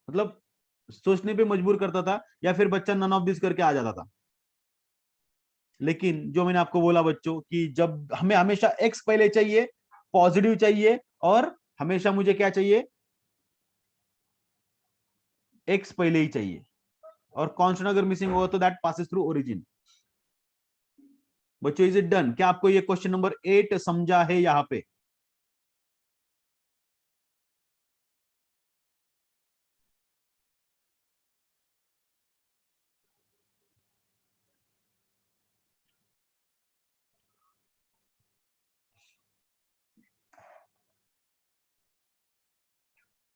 मतलब सोचने पे मजबूर करता था, या फिर बच्चा नन ऑफ दिस करके आ जाता था। लेकिन जो मैंने आपको बोला बच्चों, कि जब हमें हमेशा एक्स पहले चाहिए, पॉजिटिव चाहिए, और हमेशा मुझे क्या चाहिए, एक्स पहले ही चाहिए, और कांस्टेंट अगर मिसिंग होगा तो दैट पासेस थ्रू ओरिजिन। बच्चों इज इट डन? क्या आपको ये क्वेश्चन नंबर 8 समझा है यहां पे?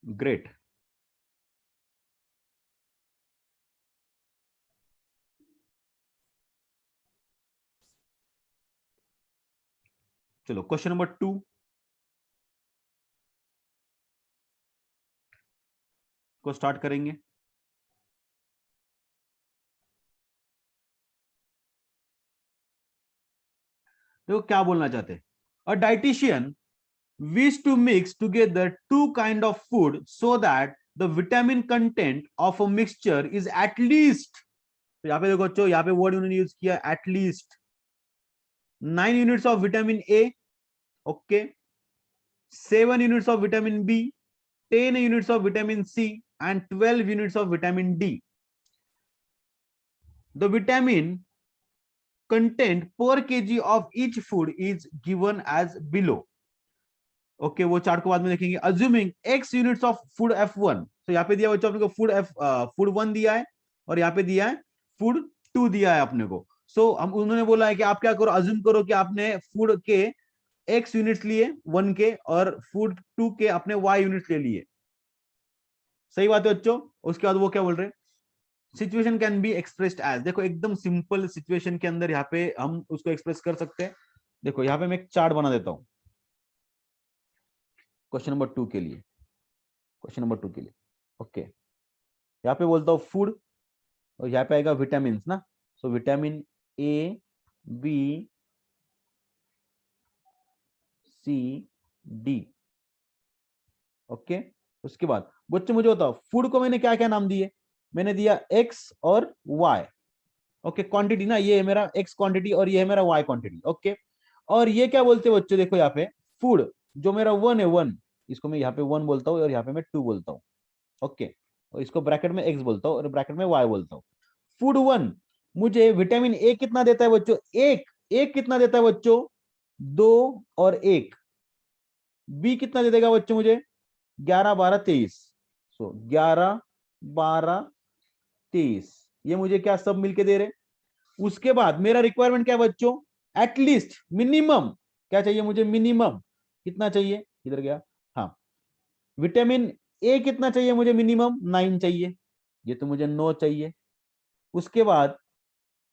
ग्रेट। चलो क्वेश्चन नंबर 2 को स्टार्ट करेंगे। देखो क्या बोलना चाहते हैं, a dietitian wish to mix together two kind of food so that the vitamin content of a mixture is at least, तो यहाँ पे देखो बच्चों, यहाँ पे वर्ड उन्होंने यूज किया at least 9 units of vitamin A, okay, 7 units of vitamin B, 10 units of vitamin C and 12 units of vitamin D. The vitamin content per kg of each food is given as below। Okay वो chart को बाद में देखेंगे। Assuming x units of food F1, तो यहाँ पे दिया बच्चों अपने को फूड फूड 1 दिया है, और यहाँ पे दिया है फूड 2 दिया है अपने को। सो हम उन्होंने बोला है कि आप क्या करो, अज्यूम करो कि आपने फूड के x यूनिट्स लिए 1 के, और फूड 2 के अपने y यूनिट्स ले लिए। सही बात है बच्चों? उसके बाद वो क्या बोल रहे हैं, situation can be expressed as, देखो एकदम सिंपल सिचुएशन के अंदर यहाँ पे हम उसको एक्सप्रेस कर सकते हैं। देखो यहाँ पे मैं एक चार्ट बना देता हूं क्वेश्चन नंबर 2 के लिए, क्वेश्चन नंबर 2 के लिए। ओके यहाँ पे बोलता हूँ फूड, और यहाँ पे आएगा विटामिन ना, so vitamin A, B, C, D. Okay उसके बाद बच्चे मुझे बताओ, फूड को मैंने क्या क्या नाम दिए? मैंने दिया एक्स और वाई। ओके क्वांटिटी ना, ये है मेरा एक्स क्वांटिटी और ये है मेरा वाई क्वांटिटी। ओके और ये क्या बोलते हैं बच्चों, देखो यहाँ पे फूड जो मेरा 1 है, 1, इसको मैं यहाँ पे 1 बोलता हूँ और यहाँ पे मैं 2 बोलता हूँ। ओके और इसको ब्रैकेट में एक्स बोलता हूँ और ब्रैकेट में वाई बोलता हूँ। फूड 1 मुझे विटामिन ए कितना देता है बच्चों, एक। एक कितना देता है बच्चों, 2 और 1। बी कितना दे देगा बच्चों मुझे, 11, 12, 23। सो 11, 12, 23, ये मुझे क्या सब मिलके दे रहे। उसके बाद मेरा रिक्वायरमेंट क्या है बच्चों, एटलीस्ट मिनिमम क्या चाहिए मुझे मिनिमम, कितना चाहिए, इधर गया, हाँ विटामिन ए कितना चाहिए मुझे मिनिमम 9 चाहिए, ये तो मुझे 9 चाहिए। उसके बाद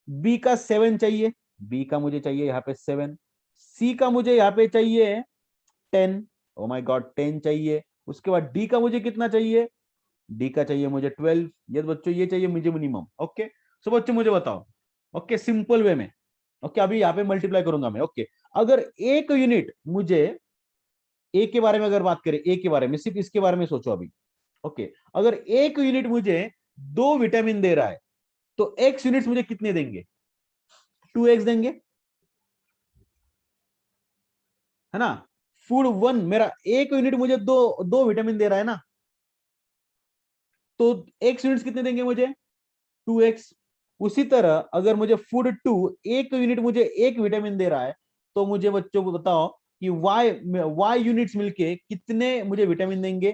बी का 7 चाहिए, बी का मुझे चाहिए यहाँ पे 7, सी का मुझे यहाँ पे चाहिए 10, ओ माय गॉड 10 चाहिए। उसके बाद डी का मुझे कितना चाहिए, डी का चाहिए मुझे 12, ये बच्चों ये चाहिए मुझे मिनिमम। ओके सो बच्चों मुझे बताओ, ओके सिंपल वे में, ओके अभी यहाँ पे मल्टीप्लाई करूंगा मैं। ओके अगर एक यूनिट मुझे, ए के बारे में अगर बात करें, ए के बारे में सिर्फ इसके बारे में सोचो अभी। ओके अगर एक यूनिट मुझे 2 विटामिन दे रहा है तो एक्स यूनिट्स मुझे कितने देंगे, 2x देंगे, है ना। फूड वन मेरा एक यूनिट मुझे दो दो विटामिन दे रहा है ना, तो एक्स यूनिट्स कितने देंगे मुझे, 2x। उसी तरह अगर मुझे फूड टू एक यूनिट मुझे एक विटामिन दे रहा है तो मुझे बच्चों को बताओ कि वाई यूनिट्स मिलके कितने मुझे विटामिन देंगे,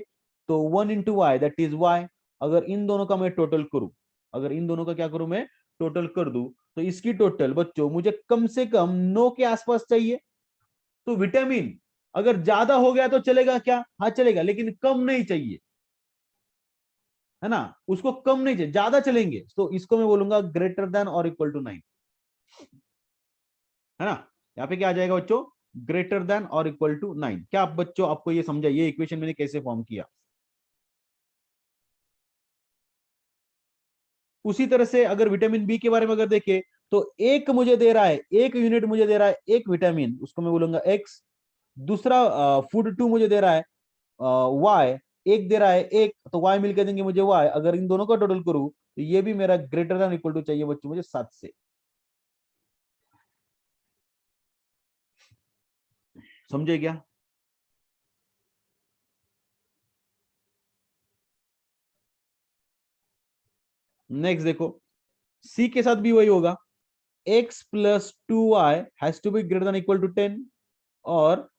तो 1 × y दैट इज y। अगर इन दोनों का मैं टोटल करूं, अगर इन दोनों का क्या करूं मैं टोटल कर दूं, तो इसकी टोटल बच्चों मुझे कम से कम 9 के आसपास चाहिए। तो विटामिन अगर ज्यादा हो गया तो चलेगा क्या, हाँ चलेगा, लेकिन कम नहीं चाहिए, है ना। उसको कम नहीं चाहिए, ज्यादा चलेंगे, तो इसको मैं बोलूंगा ग्रेटर देन और इक्वल टू 9, है ना। यहाँ पे क्या आ जाएगा बच्चों, ग्रेटर देन और इक्वल टू 9। क्या आप बच्चों आपको ये समझा, ये इक्वेशन मैंने कैसे फॉर्म किया। उसी तरह से अगर विटामिन बी के बारे में अगर देखें, तो एक मुझे दे रहा है, एक यूनिट मुझे दे रहा है एक विटामिन, उसको मैं बोलूंगा एक्स। दूसरा फूड टू मुझे दे रहा है वाई, एक दे रहा है एक, तो वाई मिलकर देंगे मुझे वाई। अगर इन दोनों का टोटल करूं तो ये भी मेरा ग्रेटर देन इक्वल टू चाहिए बच्चों मुझे 7 से। समझे क्या। नेक्स्ट देखो, सी के साथ भी वही होगा, x + 2y has to be greater than equal to 10, और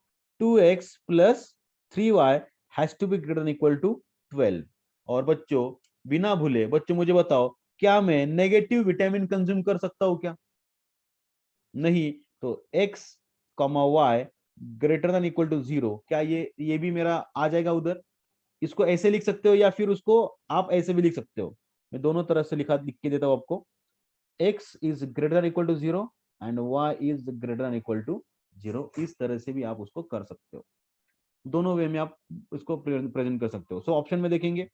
2x + 3y has to be greater than equal to 12। और बच्चों बिना भूले बच्चों मुझे बताओ, क्या मैं नेगेटिव विटामिन कंज्यूम कर सकता हूं क्या, नहीं। तो x y greater than equal to 0, क्या ये भी मेरा आ जाएगा उधर। इसको ऐसे लिख सकते हो या फिर उसको आप ऐसे भी लिख सकते हो, मैं दोनों तरह से लिख के देता हूं आपको। x is greater than equal to 0 and y is greater than equal to 0, इस तरह से भी आप उसको कर सकते हो, दोनों वे में आप इसको प्रेजेंट कर सकते हो। सो ऑप्शन में देखेंगे,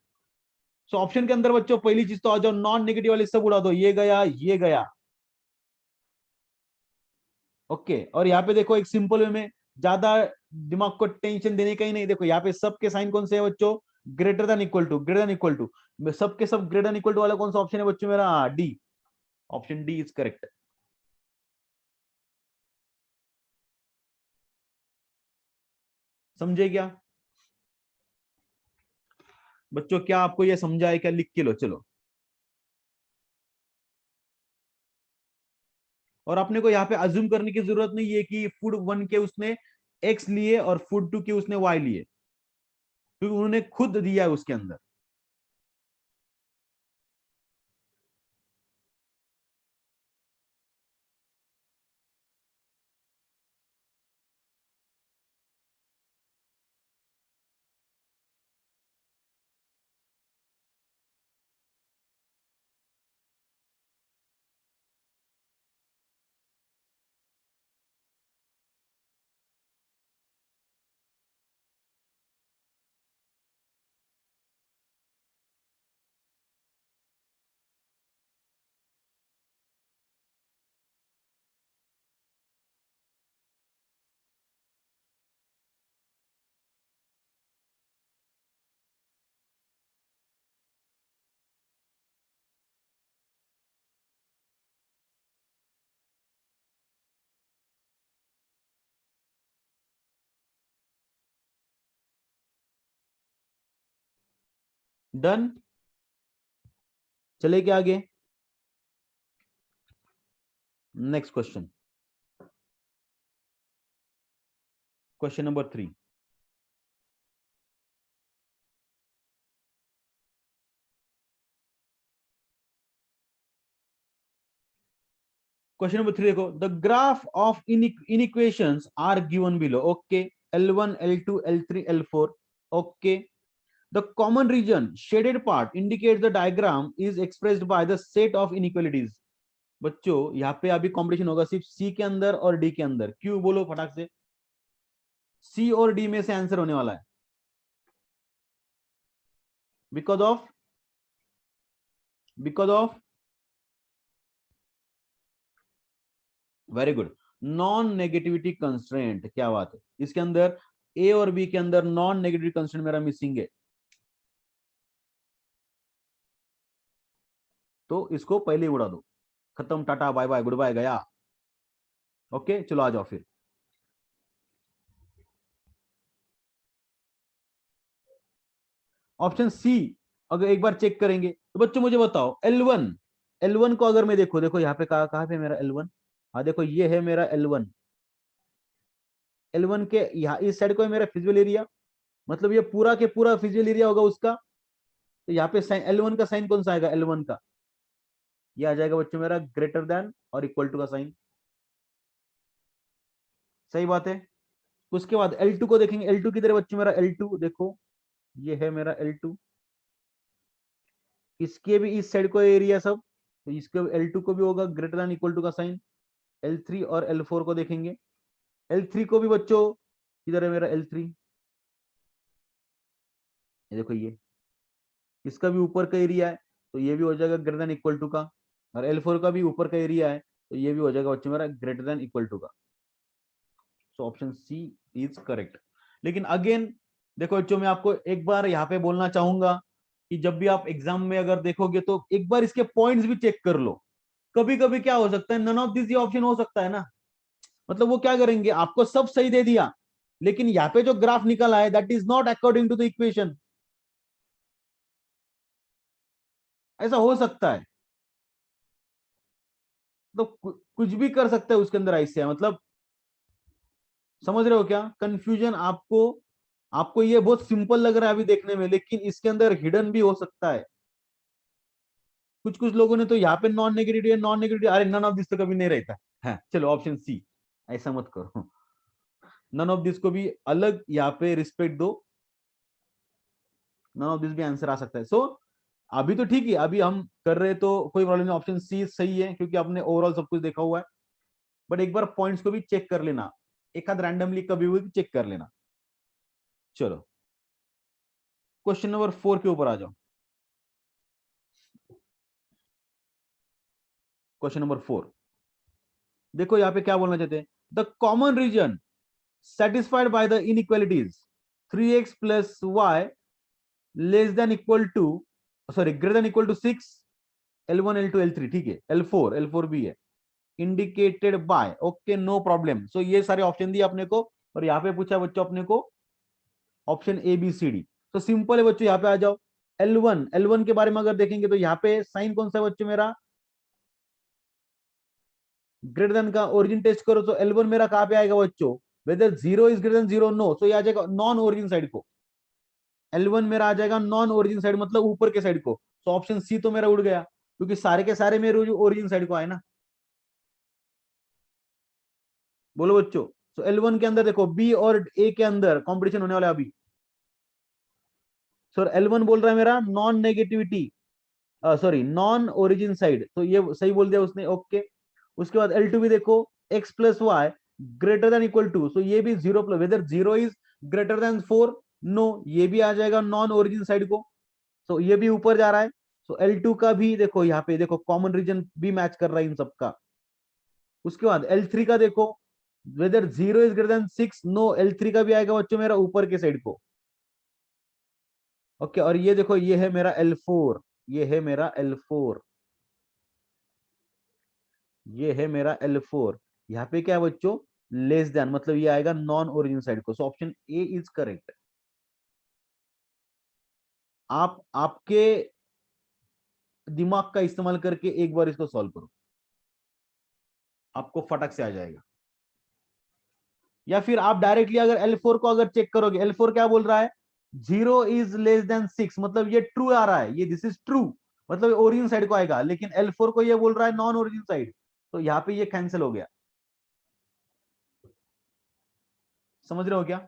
सो ऑप्शन के अंदर बच्चों पहली चीज तो आ जाओ, नॉन नेगेटिव वाले सब उड़ा दो, ये गया ये गया। ओके और यहाँ पे देखो एक सिंपल वे में, ज्यादा दिमाग को टेंशन देने का ही नहीं, देखो यहाँ पे सबके साइन कौन से है बच्चों, greater than equal to, greater than equal to, सबके सब ग्रेटर देन इक्वल टू वाला कौन सा ऑप्शन है बच्चों मेरा, D, option D is correct. समझे क्या बच्चों, क्या आपको ये समझा है क्या, लिख के लो चलो। और अपने को यहाँ पे अज्यूम करने की जरूरत नहीं है कि फूड वन के उसने एक्स लिए और फूड टू के उसने वाई लिए, क्योंकि उन्होंने खुद दिया है उसके अंदर। डन, चले क्या आगे, next question, question number 3। Question number 3 देखो, the graph of inequations are given below. Okay, L1, L2, L3, L4। Okay, the common region shaded part indicates the diagram is expressed by the set of inequalities। बच्चों यहाँ पे अभी competition होगा सिर्फ सी के अंदर और डी के अंदर। क्यों, बोलो फटाक से। सी और डी में से आंसर होने वाला है। Because of very good, non negativity constraint. क्या बात है, इसके अंदर ए और बी के अंदर नॉन नेगेटिविटी कंस्ट्रेंट मेरा मिसिंग है, तो इसको पहले ही उड़ा दो। खत्म, tata bye bye good bye गया। ओके चलो आ जाओ फिर। ऑप्शन सी अगर एक बार चेक करेंगे तो बच्चों मुझे बताओ, L1 को अगर मैं देखो, देखो यहाँ पे कहाँ पे मेरा L1। हाँ देखो ये है मेरा L1 के यहाँ इस साइड को है मेरा फिजिकल एरिया, मतलब ये पूरा के पूरा फिजिकल एरिया होगा उसका। तो यहाँ पे साइन L1 का साइन कौन सा आएगा, L1 का ये आ जाएगा बच्चों मेरा ग्रेटर देन और इक्वल टू का साइन। सही बात है। उसके बाद L2 को देखेंगे, L2 की तरह बच्चों मेरा L2 देखो, ये है मेरा L2, इसके भी इस साइड को एरिया सब, तो इसके L2 को भी होगा ग्रेटर देन इक्वल टू का साइन। L3 और L4 को देखेंगे, L3 को भी बच्चों किधर है मेरा L3, ये देखो ये, इसका भी ऊपर का एरिया है, तो ये भी हो जाएगा ग्रेटर देन इक्वल टू का। और L4 का भी ऊपर का एरिया है, तो ये भी हो जाएगा बच्चों मेरा ग्रेटर देन इक्वल टू का। So option C is correct. लेकिन अगेन देखो बच्चों, मैं आपको एक बार यहाँ पे बोलना चाहूंगा कि जब भी आप एग्जाम में अगर देखोगे तो एक बार इसके पॉइंट्स भी चेक कर लो। कभी कभी क्या हो सकता है, नन ऑफ दिस ये ऑप्शन हो सकता है ना, मतलब वो क्या करेंगे, आपको सब सही दे दिया, लेकिन यहाँ पे जो ग्राफ निकला है that is not according to the equation. ऐसा हो सकता है, तो कुछ भी कर सकता है उसके अंदर ऐसे है, मतलब समझ रहे हो क्या कंफ्यूजन आपको। आपको ये बहुत सिंपल लग रहा है अभी देखने में, लेकिन इसके अंदर हिडन भी हो सकता है। कुछ कुछ लोगों ने तो यहाँ पे नॉन नेगेटिव, अरे नन ऑफ दिस तो कभी नहीं रहता है। चलो ऑप्शन सी, ऐसा मत करो, नन ऑफ दिस को भी अलग यहाँ पे रिस्पेक्ट दो, नन ऑफ दिस भी आंसर आ सकता है। सो अभी तो ठीक है, अभी हम कर रहे तो कोई प्रॉब्लम नहीं, ऑप्शन सी सही है क्योंकि आपने ओवरऑल सब कुछ देखा हुआ है। बट एक बार पॉइंट्स को भी चेक कर लेना, एक आध रैंडमली कभी भी चेक कर लेना। चलो क्वेश्चन नंबर 4 के ऊपर आ जाओ। क्वेश्चन नंबर 4 देखो, यहाँ पे क्या बोलना चाहते हैं, the common region satisfied by the inequalities 3x plus y less than equal to, sorry greater than equal to 6, L1 L2 L3 ठीक है, L4 भी है, indicated by. Okay no problem. So ये सारे ऑप्शन दिए अपने को, और यहाँ पे पूछा बच्चों अपने को option A B C D. तो सिंपल है बच्चों, यहाँ पे आ जाओ। L1 के बारे में अगर देखेंगे तो यहाँ पे साइन कौन सा है बच्चों मेरा, ग्रेटर देन का ओरिजिन टेस्ट करो तो L1 मेरा कहाँ पे आएगा बच्चों, whether 0 is greater than 0 no, so ये आ जाएगा नॉन ओरिजिन साइड को। L1 मेरा आ जाएगा नॉन ओरिजिन साइड, मतलब ऊपर के साइड को। तो ऑप्शन सी तो मेरा उड़ गया, क्योंकि सारे के सारे मेरे ओरिजिन साइड को आए ना। बोलो बच्चों, तो L1 के अंदर देखो बी और ए के अंदर कंपटीशन होने वाला है अभी। सर L1 बोल रहा है मेरा non negativity, sorry non origin side, तो ये सही बोल दिया उसने। ओके, उसके बाद L2 भी देखो, x plus Y greater than equal to, so ये भी 0 plus, whether 0 is greater than 4 no, ये भी आ जाएगा नॉन ओरिजिन साइड को। तो ये भी ऊपर जा रहा है। तो L2 का भी देखो, यहाँ पे देखो कॉमन रीजन भी मैच कर रहा है इन सबका। उसके बाद L3 का देखो, whether 0 is greater than 6 no, L3 का भी आएगा बच्चों मेरा ऊपर के साइड को। ओके, और ये देखो ये है मेरा L4, ये है मेरा L4, ये है मेरा L4। यहाँ पे क्या है बच्चों, लेस देन, मतलब ये आएगा नॉन ओरिजिन साइड को। सो ऑप्शन ए इज करेक्ट। आप आपके दिमाग का इस्तेमाल करके एक बार इसको सॉल्व करो, आपको फटक से आ जाएगा। या फिर आप डायरेक्टली अगर L4 को अगर चेक करोगे, L4 क्या बोल रहा है, 0 इज लेस देन 6, मतलब ये ट्रू आ रहा है, ये दिस इज ट्रू, मतलब ओरिजिन साइड को आएगा। लेकिन L4 को ये बोल रहा है नॉन ओरिजिन साइड, तो यहाँ पे ये कैंसिल हो गया। समझ रहे हो क्या?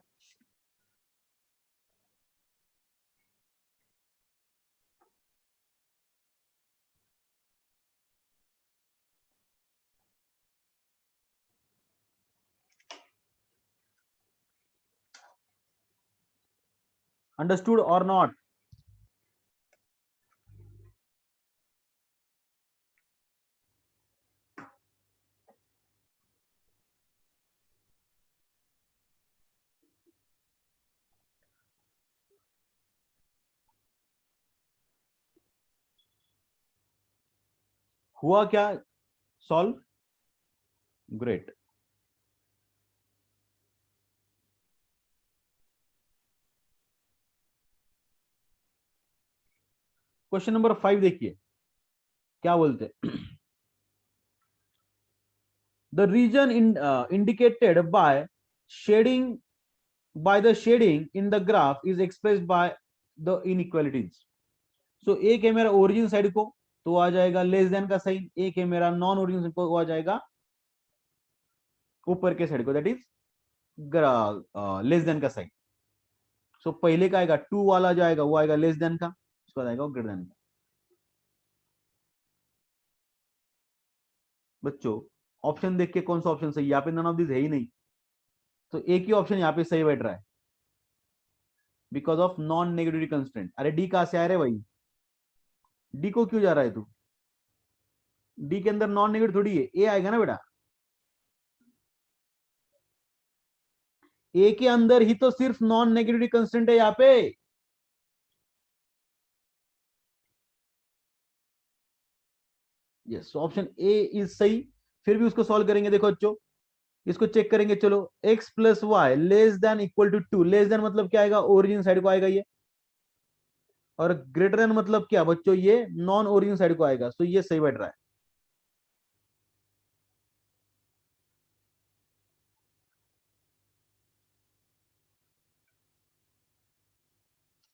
अंडरस्टूड और नॉट? हुआ क्या सॉल्व? ग्रेट। क्वेश्चन नंबर 5 देखिए क्या बोलते हैं। The region indicated by shading the shading in the graph is expressed by the inequalities. So एक है मेरा ओरिजिन साइड को तो आ जाएगा लेस देन का साइन, एक है मेरा नॉन ओरिजिन साइड को आ जाएगा ऊपर के साइड को, दैट इज लेस देन का साइन। सो पहले का आएगा टू वाला जो आएगा वो आएगा लेस देन का, उसके बाद आएगा ग्रेटर देन का। बच्चों ऑप्शन देख के कौन सा ऑप्शन सही? यहाँ पे नन ऑफ दिस है ही नहीं, तो एक ही ऑप्शन यहाँ पे सही बैठ रहा है, because of non negativity constant. अरे डी कहां से आ रहे भाई? डी को क्यों जा रहा है तू? डी के अंदर नॉन नेगेटिव थोड़ी है, ए आएगा ना बेटा। ए के अंदर ही तो सिर्फ नॉन नेगेटिविटी कंस्टेंट है यहाँ पे। यस, ऑप्शन ए इज सही। फिर भी उसको सॉल्व करेंगे, देखो बच्चों इसको चेक करेंगे। चलो x plus Y less than equal to 2, less than मतलब क्या आएगा? ओरिजिन साइड को आएगा ये, और ग्रेटर देन मतलब क्या बच्चों? ये नॉन ओरिजिन साइड को आएगा। तो ये सही बैठ रहा है।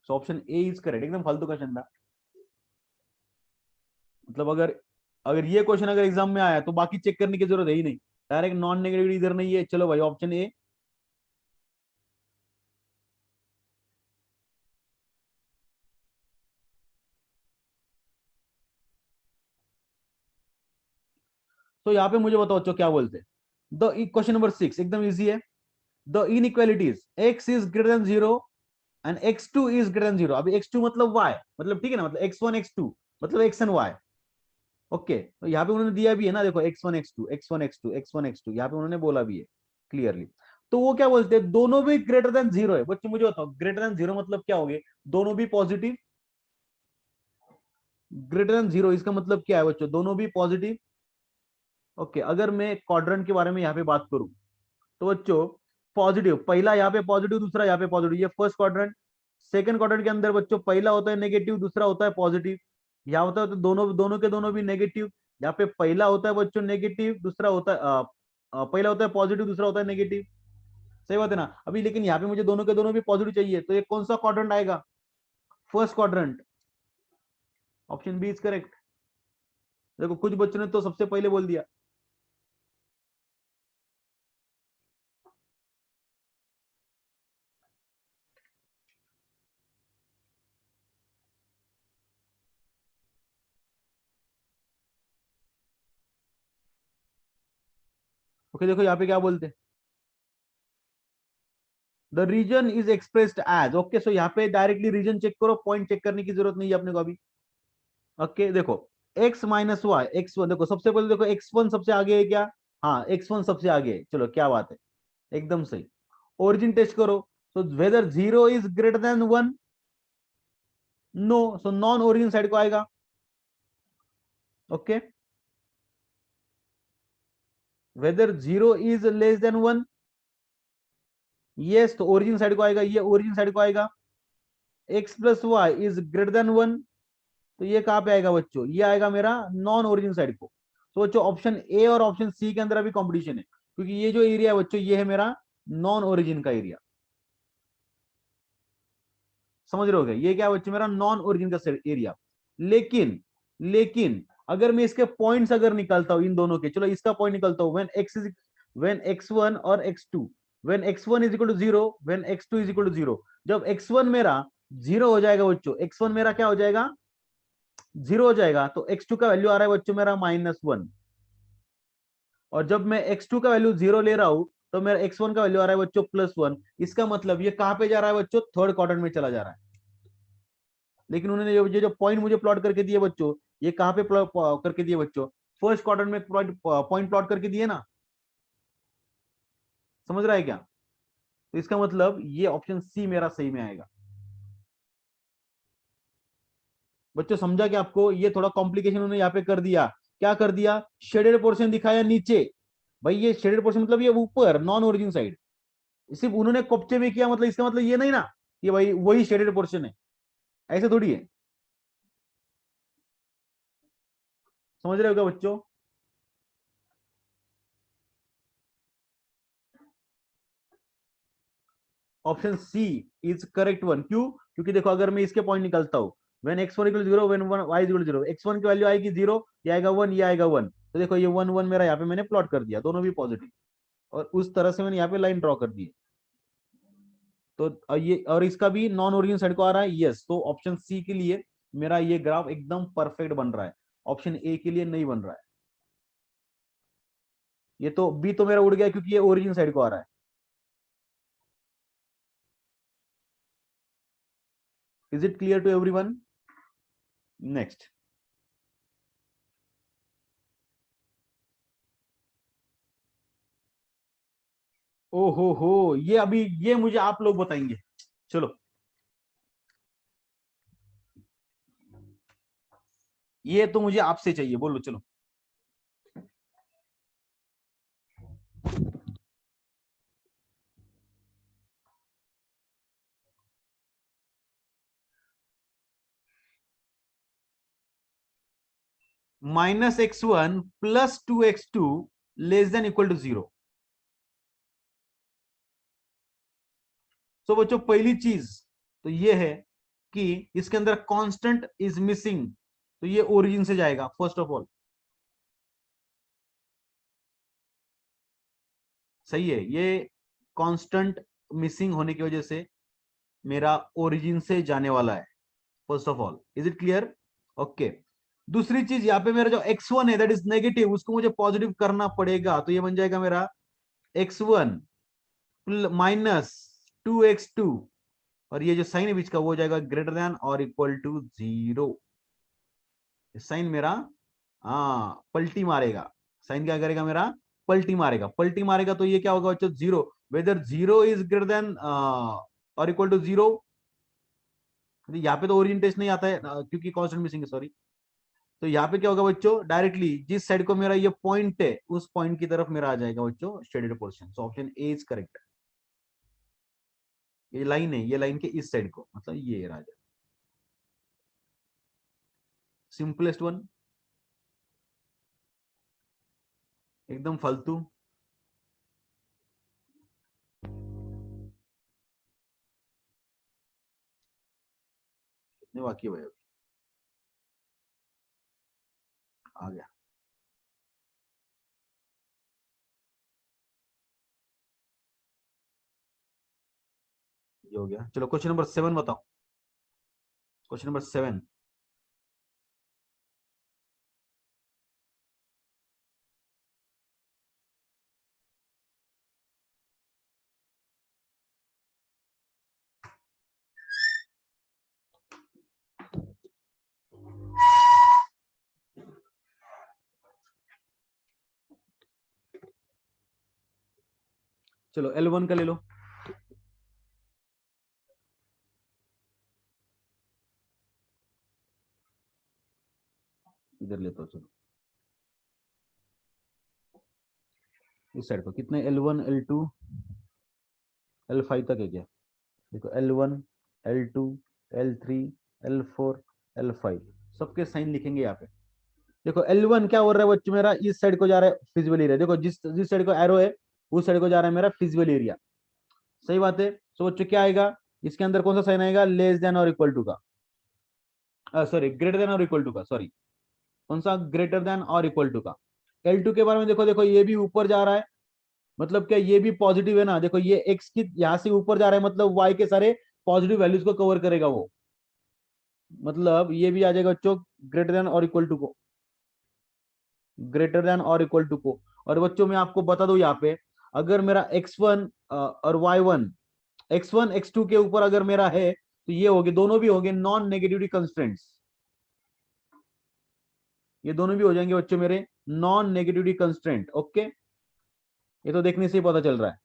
सो ऑप्शन ए इज करेक्ट। एकदम फालतू क्वेश्चन था, मतलब अगर अगर ये क्वेश्चन अगर एग्जाम में आया तो बाकी चेक करने की जरूरत है ही नहीं, डायरेक्ट नॉन नेगेटिव इधर नहीं है। चलो भाई ऑप्शन ए। तो यहाँ पे मुझे बताओ बच्चों क्या बोलते हैं। द क्वेश्चन नंबर 6 एकदम इजी है। The inequalities x is greater than 0 and x2 is greater than 0। अभी x2 मतलब y, मतलब ठीक है ना, मतलब x1 x2 मतलब x एंड y। ओके, तो यहाँ पे उन्होंने दिया भी है ना, देखो x1 x2 x1 x2 x1 x2, यहाँ पे उन्होंने बोला भी है क्लियरली। तो वो क्या बोलते हैं? दोनों भी ग्रेटर देन 0 है। बच्चे मुझे बताओ ग्रेटर देन 0 मतलब क्या हो गए? दोनों भी पॉजिटिव। ग्रेटर देन 0 इसका मतलब क्या है बच्चों? दोनों भी पॉजिटिव। ओके, अगर मैं क्वाड्रेंट के बारे में यहाँ पे बात करूं तो बच्चों पॉजिटिव, पहला यहाँ पे पॉजिटिव, दूसरा यहाँ पे पॉजिटिव, ये फर्स्ट क्वाड्रेंट। सेकंड क्वाड्रेंट के अंदर बच्चों पहला होता है नेगेटिव, दूसरा होता है पॉजिटिव। यहाँ होता है तो दोनों दोनों के दोनों भी नेगेटिव। यहाँ पे पहला होता है बच्चों नेगेटिव, दूसरा होता है पहला होता है पॉजिटिव, दूसरा होता है नेगेटिव। सही बात है ना? अभी लेकिन यहाँ पे मुझे दोनों के दोनों भी पॉजिटिव चाहिए, तो ये कौन सा क्वाड्रेंट आएगा? First quadrant. Option B is correct. देखो कुछ बच्चों ने तो सबसे पहले बोल दिया। ओके देखो यहाँ पे क्या बोलते हैं, the region is expressed as. Okay, so यहाँ पे डायरेक्टली रीजन चेक करो, पॉइंट चेक करने की जरूरत नहीं है अपने को अभी। ओके देखो x माइनस वाई, x1 देखो सबसे पहले देखो x1 सबसे आगे है क्या? हाँ x1 सबसे आगे है, चलो क्या बात है, एकदम सही। ओरिजिन टेस्ट करो, so whether 0 is greater than 1, no, so non origin side को आएगा। Okay, whether 0 is less than 1, yes, तो ओरिजिन साइड को आएगा, ये ओरिजिन साइड को आएगा। x plus Y is greater than 1, तो ये कहां पे आएगा बच्चों? ये आएगा मेरा नॉन ओरिजिन साइड को। तो बच्चों ऑप्शन ए और ऑप्शन सी के अंदर अभी कंपटीशन है, क्योंकि ये जो एरिया है बच्चों ये है मेरा नॉन ओरिजिन का एरिया। समझ रहे हो? ये क्या है बच्चों? मेरा नॉन ओरिजिन का एरिया। लेकिन लेकिन अगर मैं इसके पॉइंट्स अगर निकालता हूं इन दोनों के, चलो इसका पॉइंट निकालता हूं, व्हेन x1 और x2, when x1 is equal to 0, when x2 is equal to 0, जब x1 मेरा 0 हो जाएगा बच्चों, x1 मेरा क्या हो जाएगा, 0 हो जाएगा, तो x2 का वैल्यू आ रहा है बच्चों मेरा -1, और जब मैं x2 का वैल्यू 0 ले रहा हूं तो मेरा x1 का वैल्यू आ रहा है बच्चों +1। इसका मतलब ये कहां पे जा रहा है बच्चों, थर्ड क्वाड्रेंट में चला जा रहा है। लेकिन उन्होंने ये जो पॉइंट मुझे प्लॉट करके दिए बच्चों, ये कहां पे करके दिए बच्चों, फर्स्ट क्वाड्रेंट में पॉइंट प्लॉट करके दिए ना, समझ रहा है क्या? तो इसका मतलब ये ऑप्शन सी मेरा सही में आएगा। बच्चों समझा कि आपको ये थोड़ा कॉम्प्लिकेशन उन्होंने यहाँ पे कर दिया, क्या कर दिया, शेडेड पोर्शन दिखाया नीचे, भाई ये शेडेड पोर्शन मतलब ये ऊपर नॉन ओरिजिन साइड, सिर्फ उन्होंने कॉप्चे में किया, मतलब इसका मतलब ये नहीं ना कि भाई वही शेडेड पोर्शन है, ऐसे थोड़ी है। समझ रहे हो क्या बच्चों? Option C is correct one, क्यों? क्योंकि देखो अगर मैं इसके पॉइंट निकालता हूं, when x1 equal 0, when y equal 0, x1 की वैल्यू आएगी 0, ये आएगा 1, ये आएगा 1, तो देखो ये 1 1 मेरा यहाँ पे मैंने प्लॉट कर दिया, दोनों भी पॉजिटिव, और उस तरह से मैंने यहाँ पे लाइन ड्रॉ कर दी। तो ये और इसका भी नॉन ओरिजिन साइड को आ रहा है, यस, तो ऑप्शन सी के लिए मेरा ये ग्राफ एकदम परफेक्ट बन रहा है, ऑप्शन ए के लिए नहीं बन रहा है। ये तो बी तो मेरा उड़ गया क्योंकि ये ओरिजिन साइड को आ रहा है। Is it clear to everyone? Next. ओ हो, ये अभी ये मुझे आप लोग बताएंगे, चलो ये तो मुझे आपसे चाहिए, बोलो चलो। -x1 + 2x2 less than equal to 0। तो बच्चों पहली चीज तो ये है कि इसके अंदर कांस्टेंट इज मिसिंग, तो ये ओरिजिन से जाएगा फर्स्ट ऑफ ऑल, सही है, ये कांस्टेंट मिसिंग होने की वजह से मेरा ओरिजिन से जाने वाला है first of all. Is it clear? Okay. दूसरी चीज यहाँ पे मेरा जो x1 है दैट इज नेगेटिव, उसको मुझे पॉजिटिव करना पड़ेगा, तो ये बन जाएगा मेरा x1 -2x2, और ये जो साइन है बीच का वो हो जाएगा ग्रेटर देन और इक्वल टू 0। साइन मेरा पलटी मारेगा, साइन क्या करेगा मेरा, पलटी मारेगा, पलटी मारेगा, तो ये क्या होगा बच्चों, 0, वेदर 0 इज ग्रेटर देन और इक्वल टू 0। यहाँ पे तो ओरिजिन टेस्ट नहीं आता है क्योंकि कांस्टेंट मिसिंग है, सॉरी। तो यहाँ पे क्या होगा बच्चों, डायरेक्टली जिस साइड को मेरा ये पॉइंट है उस पॉइंट की तरफ मेरा आ जाएगा बच्चों shaded portion, so option A is correct. ये लाइन है, ये लाइन के इस साइड को, मतलब ये राजा, सिंपलेस्ट वन, एकदम फालतू। कितने बाकी है भाई? आ गया, ये हो गया। चलो क्वेश्चन नंबर 7 बताओ, क्वेश्चन नंबर 7। चलो L1 का ले लो, इधर लेता हूँ, चलो इस साइड को, कितने L1 L2 L5 तक है क्या? देखो L1 L2 L3 L4 L5 सबके साइन लिखेंगे यहाँ पे। देखो L1 क्या हो रहा है बच्चों, मेरा इस साइड को जा रहा है फिजिबल एरिया, देखो जिस जिस साइड को एरो है उस साइड को जा रहा है मेरा फिजिबल एरिया, सही बात है। तो बच्चों क्या आएगा, इसके अंदर कौन सा साइन आएगा, लेस देन और इक्वल टू का, सॉरी ग्रेटर देन और इक्वल टू का, सॉरी कौन सा, ग्रेटर देन और इक्वल टू का। L2 के बारे में देखो, देखो ये भी ऊपर जा रहा है, मतलब क्या ये भी पॉजिटिव है ना, देखो ये x की यहां से ऊपर जा रहा है, मतलब y के सारे पॉजिटिव वैल्यूज को कवर करेगा वो, मतलब ये भी आ जाएगा बच्चों ग्रेटर देन और इक्वल टू को, ग्रेटर देन और इक्वल टू को। और बच्चों मैं आपको बता दूं यहाँ पे, अगर मेरा x1 और y1, x1 x2 के ऊपर अगर मेरा है तो ये होगी, दोनों भी होंगे नॉन नेगेटिविटी कंस्ट्रेंट्स, ये दोनों भी हो जाएंगे बच्चों मेरे नॉन नेगेटिविटी कंस्ट्रेंट। ओके, ये तो देखने से ही पता चल रहा है।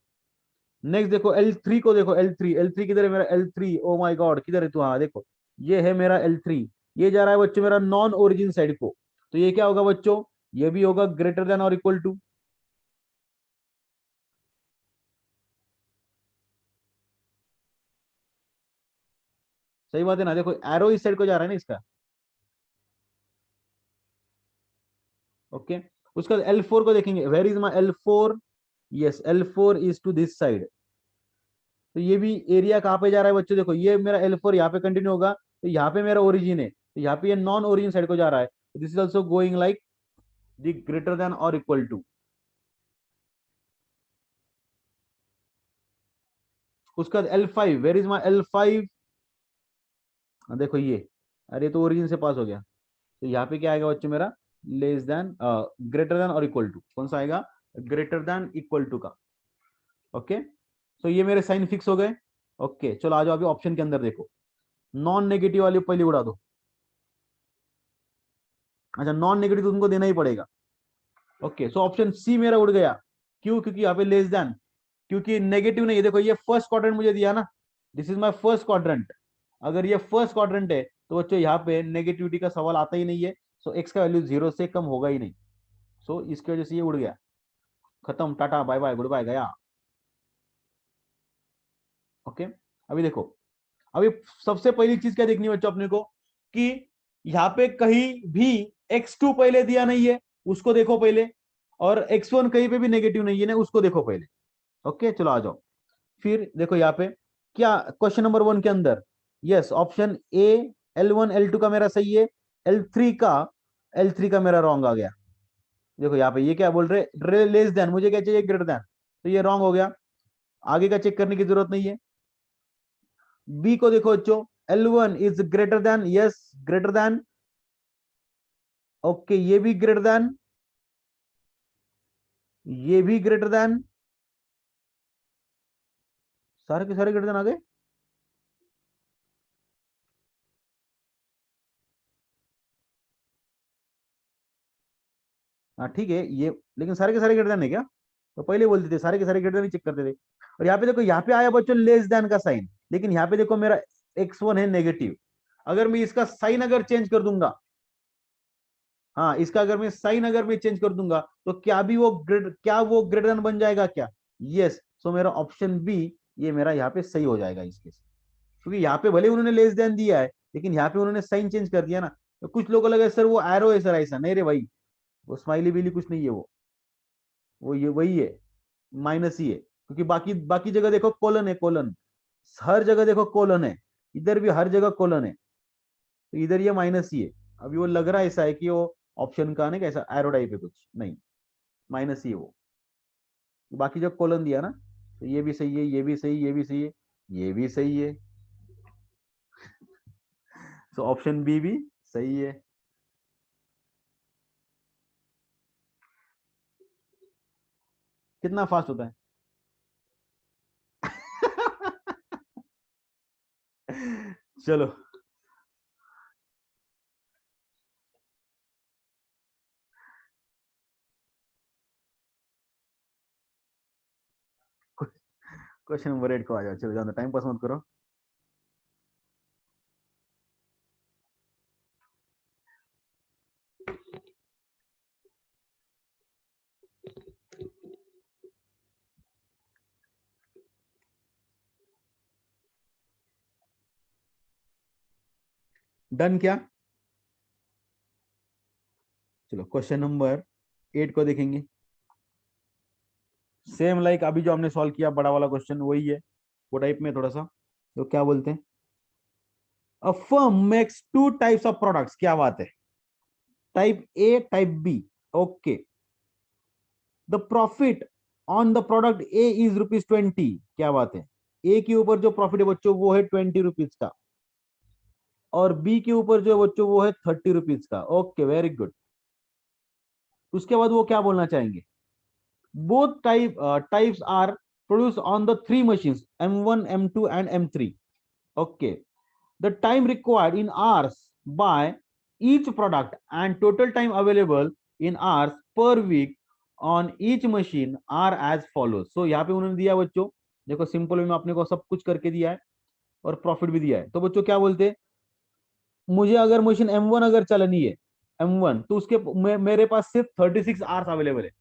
नेक्स्ट देखो L3 को, देखो L3, L3 किधर है मेरा L3, ओ माय गॉड किधर है तू, हाँ देखो ये है मेरा L3, ये जा रहा है बच्चों मेरा नॉन ओरिजिन साइड को, तो ये क्या होगा बच्चों, ये भी होगा ग्रेटर देन और इक्वल टू। सही बात है ना, देखो एरो इस साइड को जा रहा है ना इसका। ओके, उसका L4 को देखेंगे, where is my L4, yes L4 is to this side, तो ये भी एरिया कहाँ पे जा रहा है बच्चों, देखो ये मेरा L4 यहाँ पे कंटिन्यू होगा, तो यहाँ पे मेरा ओरिजिन है, तो यहाँ पे ये नॉन ओरिजिन साइड को जा रहा है, this is also going like the greater than और इक्वल टू। उसका L5, where is my L5, देखो ये, अरे तो ओरिजिन से पास हो गया, तो यहाँ पे क्या आएगा बच्चों मेरा, लेस देन ग्रेटर देन और इक्वल टू, कौन सा आएगा, ग्रेटर देन इक्वल टू का। ओके, तो ये मेरे साइन फिक्स हो गए। ओके चलो आ जाओ अभी ऑप्शन के अंदर देखो, नॉन नेगेटिव वाली पहले उड़ा दो। अच्छा नॉन नेगेटिव तो तुमको देना ही पड़ेगा। ओके सो ऑप्शन सी मेरा उड़ गया, क्यों, क्योंकि यहाँ पे लेस देन, क्योंकि नेगेटिव नहीं है, देखो ये फर्स्ट क्वाड्रेंट मुझे दिया ना, this is my first quadrant, अगर ये फर्स्ट क्वाड्रेंट है तो बच्चों यहाँ पे नेगेटिविटी का सवाल आता ही नहीं है, सो एक्स का वैल्यू जीरो से कम होगा ही नहीं, सो इसकी वजह से ये उड़ गया, खत्म, tata bye bye good bye गया। ओके, अभी देखो, अभी सबसे पहली चीज क्या देखनी है बच्चों अपने को, कि यहाँ पे कहीं भी x2 पहले दिया नहीं है, उसको देखो पहले, और x1 कहीं पे भी नेगेटिव नहीं है ना, उसको देखो पहले। ओके चलो आ जाओ, फिर देखो यहाँ पे क्या क्वेश्चन नंबर 1 के अंदर, yes option A L1 L2 का मेरा सही है, L3 का मेरा रॉन्ग आ गया। देखो यहाँ पे ये क्या बोल रहे, लेस देन, मुझे क्या चाहिए, ग्रेटर देन, तो ये रॉन्ग हो गया, आगे का चेक करने की जरूरत नहीं है। बी को देखो बच्चों, L1 is greater then, yes greater than, okay ये भी ग्रेटर देन, ये भी ग्रेटर देन, सारे के सारे ग्रेटर देन आ गए। हाँ ठीक है ये, लेकिन सारे के सारे ग्रेटर देन है क्या, तो पहले बोलते थे सारे के सारे ग्रेटर देन चेक करते थे। और यहाँ पे देखो, यहाँ पे आया बच्चों लेस देन का साइन, लेकिन यहाँ पे देखो मेरा x1 है नेगेटिव, अगर मैं इसका साइन अगर चेंज कर दूंगा, हाँ इसका अगर मैं साइन अगर मैं चेंज कर दूंगा, तो क्या भी वो ग्रेड, क्या वो ग्रेटर देन बन जाएगा क्या, यस, सो मेरा ऑप्शन बी, ये मेरा यहाँ पे सही हो जाएगा इस केस, क्योंकि यहाँ पे भले उन्होंने लेस देन दिया है, लेकिन यहाँ पे उन्होंने साइन चेंज कर दिया ना, तो कुछ लोगों को लगा सर वो एरो है सर, ऐसा नहीं रे भाई, वो स्माइली बिली कुछ नहीं है, वो ये वही है, माइनस ही है, क्योंकि बाकी बाकी जगह देखो कोलन है, कोलन, हर जगह देखो कोलन है, इधर भी हर जगह कोलन है, तो इधर ये माइनस ही है। अभी वो लग रहा है ऐसा है कि वो ऑप्शन का ना कैसा एरो टाइप है, कुछ नहीं, माइनस ही है वो, बाकी जब कोलन दिया ना, तो ये भी सही है, ये भी सही, ये भी सही है, ये भी सही है, तो ऑप्शन बी भी सही है। कितना फास्ट होता है। चलो, क्वेश्चन नंबर 8 को आ जाओ, चलो जाओ टाइम पास मत करो। डन क्या, चलो क्वेश्चन नंबर 8 को देखेंगे, सेम लाइक अभी जो हमने सॉल्व किया बड़ा वाला क्वेश्चन वही है, वो टाइप में थोड़ा सा, तो क्या बोलते हैं, a firm makes two types of products, क्या बात है, type A, type B. Okay, the profit on the product A is ₹20। क्या बात है, ए के ऊपर जो प्रॉफिट है बच्चों वो है ₹20 का, और बी के ऊपर जो है बच्चों वो है ₹30 का। Okay, very good. उसके बाद वो क्या बोलना चाहेंगे, both types are produced on the three machines M1, M2 and M3. Okay, the time required in hours by each product and total time available in hours per week on each machine are as follows. So यहाँ पे उन्होंने दिया बच्चों, देखो simple में आपने को सब कुछ करके दिया है और प्रॉफिट भी दिया है। तो बच्चों क्या बोलते हैं, मुझे अगर मशीन M1 अगर चलनी है, M1, तो उसके मेरे पास सिर्फ 36 आवर्स अवेलेबल है,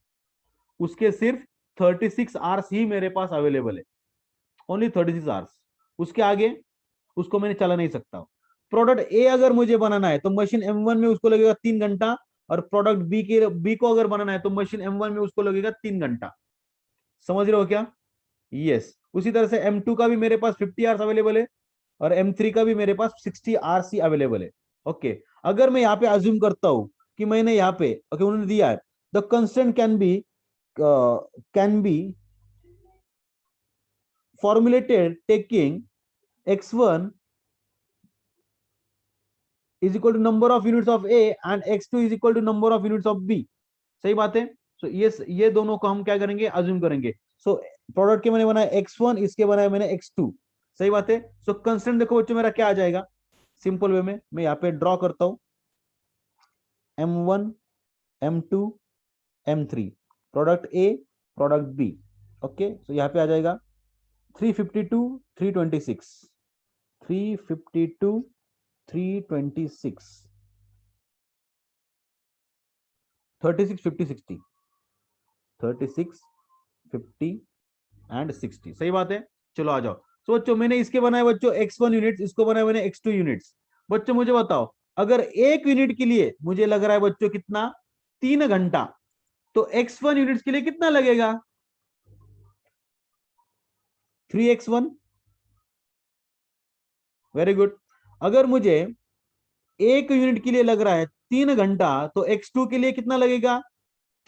उसके सिर्फ 36 आवर्स ही मेरे पास अवेलेबल है, ओनली 36 आवर्स। उसके आगे उसको मैंने चला नहीं सकता। प्रोडक्ट ए अगर मुझे बनाना है तो मशीन M1 में उसको लगेगा 3 घंटा, और प्रोडक्ट बी को अगर बनाना है तो मशीन M1 में उसको लगेगा 3 घंटा। समझ रहे हो क्या? यस। उसी तरह से M2 का भी मेरे पास 50 आवर्स अवेलेबल है, और M3 का भी मेरे पास 60 आवर्स ही अवेलेबल है। ओके, अगर मैं यहाँ पे अज्यूम करता हूं कि मैंने यहाँ पे ओके उन्होंने दिया है the constant can be formulated taking x1 is equal to number of units of A and x2 is equal to number of units of B। सही बात है। सो ये दोनों को हम क्या करेंगे, अज्यूम करेंगे। सो प्रोडक्ट के मैंने बनाया x1, इसके बनाया मैंने x2। सही बात है। सो कंस्टेंट देखो बच्चों मेरा क्या आ जाएगा, सिंपल वे में मैं यहाँ पे ड्रॉ करता हूं, M1, M2, M3, product A, product B. Okay, so यहाँ पे आ जाएगा 352, 326, 352, 326, 36, 50, 60, 36, 50 एंड 60। सही बात है। चलो आ जाओ। तो बच्चों मैंने इसके बनाए बच्चों x1 यूनिट्स, इसको बनाए मैंने x2 यूनिट्स। बच्चों मुझे बताओ, अगर एक यूनिट के लिए मुझे लग रहा है बच्चों कितना, 3 घंटा, तो x1 यूनिट्स के लिए कितना लगेगा, 3x1। Very good. अगर मुझे एक यूनिट के लिए लग रहा है 3 घंटा, तो x2 के लिए कितना लगेगा,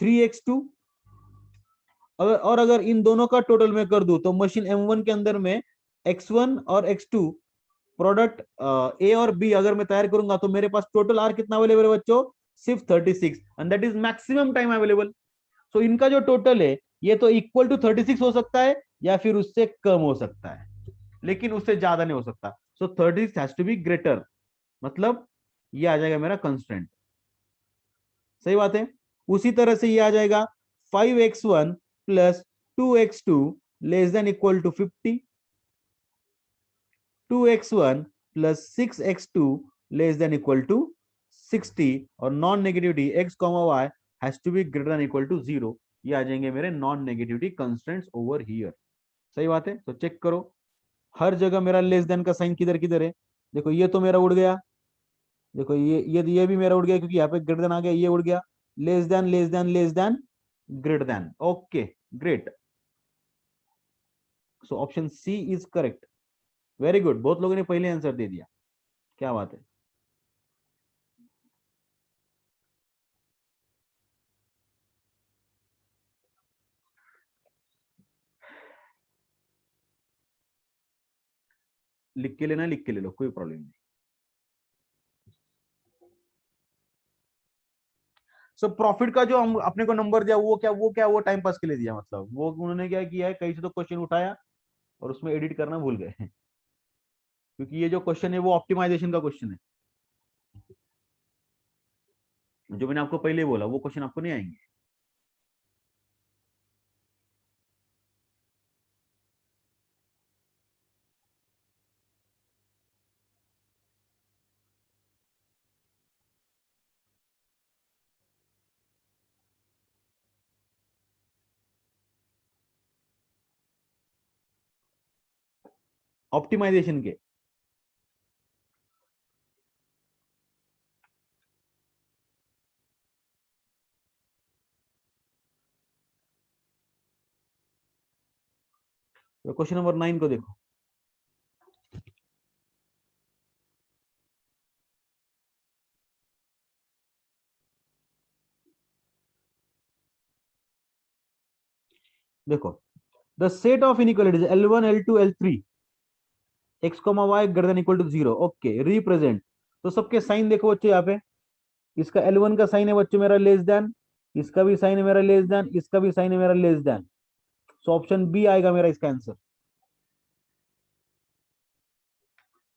3x2। और अगर इन दोनों का टोटल में कर दूं तो मशीन M1 के अंदर में x1 और x2 प्रोडक्ट ए और बी अगर मैं तैयार करूंगा तो मेरे पास टोटल आर कितना अवेलेबल है बच्चों, सिर्फ 36, and that is maximum time available. So इनका जो टोटल है ये तो इक्वल टू 36 हो सकता है या फिर उससे कम हो सकता है, लेकिन उससे ज्यादा नहीं हो सकता। सो 36 हैज टू बी ग्रेटर, मतलब ये आ जाएगा मेरा कंस्टेंट। सही बात है। उसी तरह से ये आ जाएगा 5x1 plus 2x2 less than equal to 50, 2x1 plus 6x2 less than equal to 60, और non negativity x comma y has to be greater than equal to 0। ये आ जाएंगे मेरे non negativity constants over here. सही बात है। तो check करो, हर जगह मेरा लेस देन का साइन किधर किधर है। देखो ये तो मेरा उड़ गया, देखो ये भी मेरा उड़ गया क्योंकि यहाँ पे ग्रेटर देन आ गया, ये उड़ गया। Less than, less than, less than, greater than. Okay, great. So option C is correct. Very good, बहुत लोगों ने पहले आंसर दे दिया, क्या बात है। लिख के लेना, लिख के ले लो, कोई प्रॉब्लम नहीं। सो प्रॉफिट का जो हम अपने को नंबर दिया वो टाइम पास के लिए दिया, मतलब वो उन्होंने क्या किया है, कहीं से तो क्वेश्चन उठाया और उसमें एडिट करना भूल गए क्योंकि ये जो क्वेश्चन है वो ऑप्टिमाइजेशन का क्वेश्चन है। जो मैंने आपको पहले बोला वो क्वेश्चन आपको नहीं आएंगे। ऑप्टिमाइजेशन के तो क्वेश्चन नंबर 9 को देखो। देखो, the set of inequalities L1 L2 L3 x comma Y greater than equal to 0, okay, represent. तो सबके साइन देखो बच्चों यहाँ पे, इसका L1 का साइन है बच्चों मेरा लेस देन, इसका भी साइन है मेरा लेस देन, इसका भी साइन है मेरा less than. So option B आएगा मेरा इसका आंसर,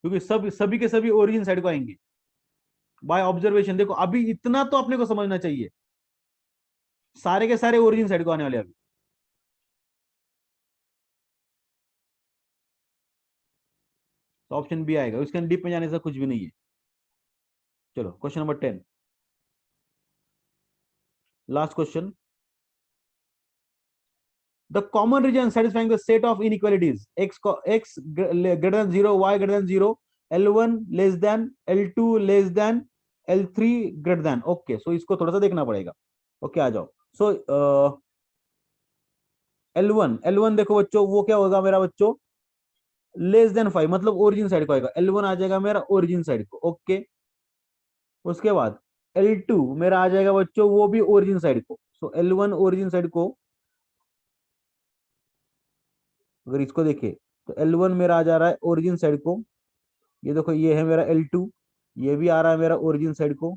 क्योंकि सब सभी के सभी ओरिजिन साइड को आएंगे बाय ऑब्जर्वेशन। देखो अभी इतना तो अपने को समझना चाहिए, सारे के सारे ओरिजिन साइड को आने वाले अभी। तो ऑप्शन बी आएगा, उसके डीप में जाने से कुछ भी नहीं है। चलो question number 10, last question. The common region satisfying the set of inequalities x greater than 0, y greater than 0, L1 less than, L2 less than, L3 greater than, okay. So इसको थोड़ा सा देखना पड़ेगा। ओके आ जाओ। सो L1 देखो बच्चों, वो क्या होगा मेरा बच्चों, लेस देन 5, मतलब ओरिजिन साइड को आएगा। L1 आ जाएगा मेरा ओरिजिन साइड को, ओके। उसके बाद L2 मेरा आ जाएगा बच्चों, वो भी ओरिजिन साइड को। सो L1 ओरिजिन साइड को, अगर इसको देखे तो L1 मेरा आ जा रहा है ओरिजिन साइड को। ये देखो ये है मेरा L2, ये भी आ रहा है मेरा ओरिजिन साइड को।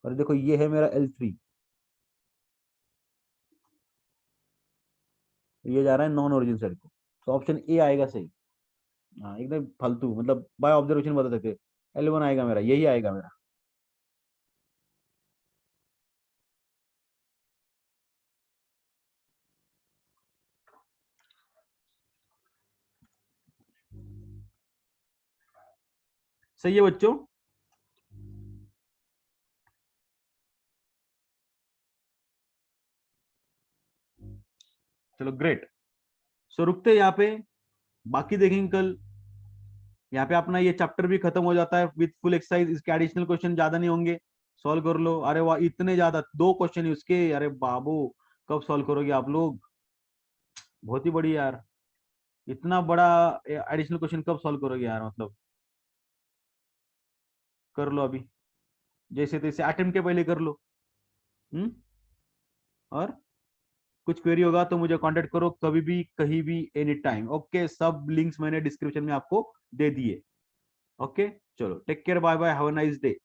और देखो ये है मेरा L3, ये जा रहा है नॉन ओरिजिन साइड को। तो ऑप्शन ए आएगा सही। हाँ एकदम फालतू, मतलब बाय ऑब्जर्वेशन बता सकते, L1 आएगा मेरा, यही आएगा मेरा। सही है बच्चों। चलो ग्रेट। सो रुकते हैं यहाँ पे, बाकी देखेंगे कल। यहाँ पे अपना ये चैप्टर भी खत्म हो जाता है विथ फुल एक्सरसाइज। इसके एडिशनल क्वेश्चन ज्यादा नहीं होंगे, सॉल्व कर लो। अरे वाह इतने ज्यादा, 2 क्वेश्चन ही उसके, अरे बाबू कब सॉल्व करोगे आप लोग, बहुत ही बड़ी यार, इतना बड़ा एडिशनल क्वेश्चन कब सॉल्व करोगे यार, मतलब कर लो अभी, जैसे तैसे अटेम्प्ट के पहले कर लो। हम्म। और कुछ क्वेरी होगा तो मुझे कांटेक्ट करो कभी भी कहीं भी एनी टाइम, ओके। सब लिंक्स मैंने डिस्क्रिप्शन में आपको दे दिए, ओके। चलो take care, bye bye, have a nice day.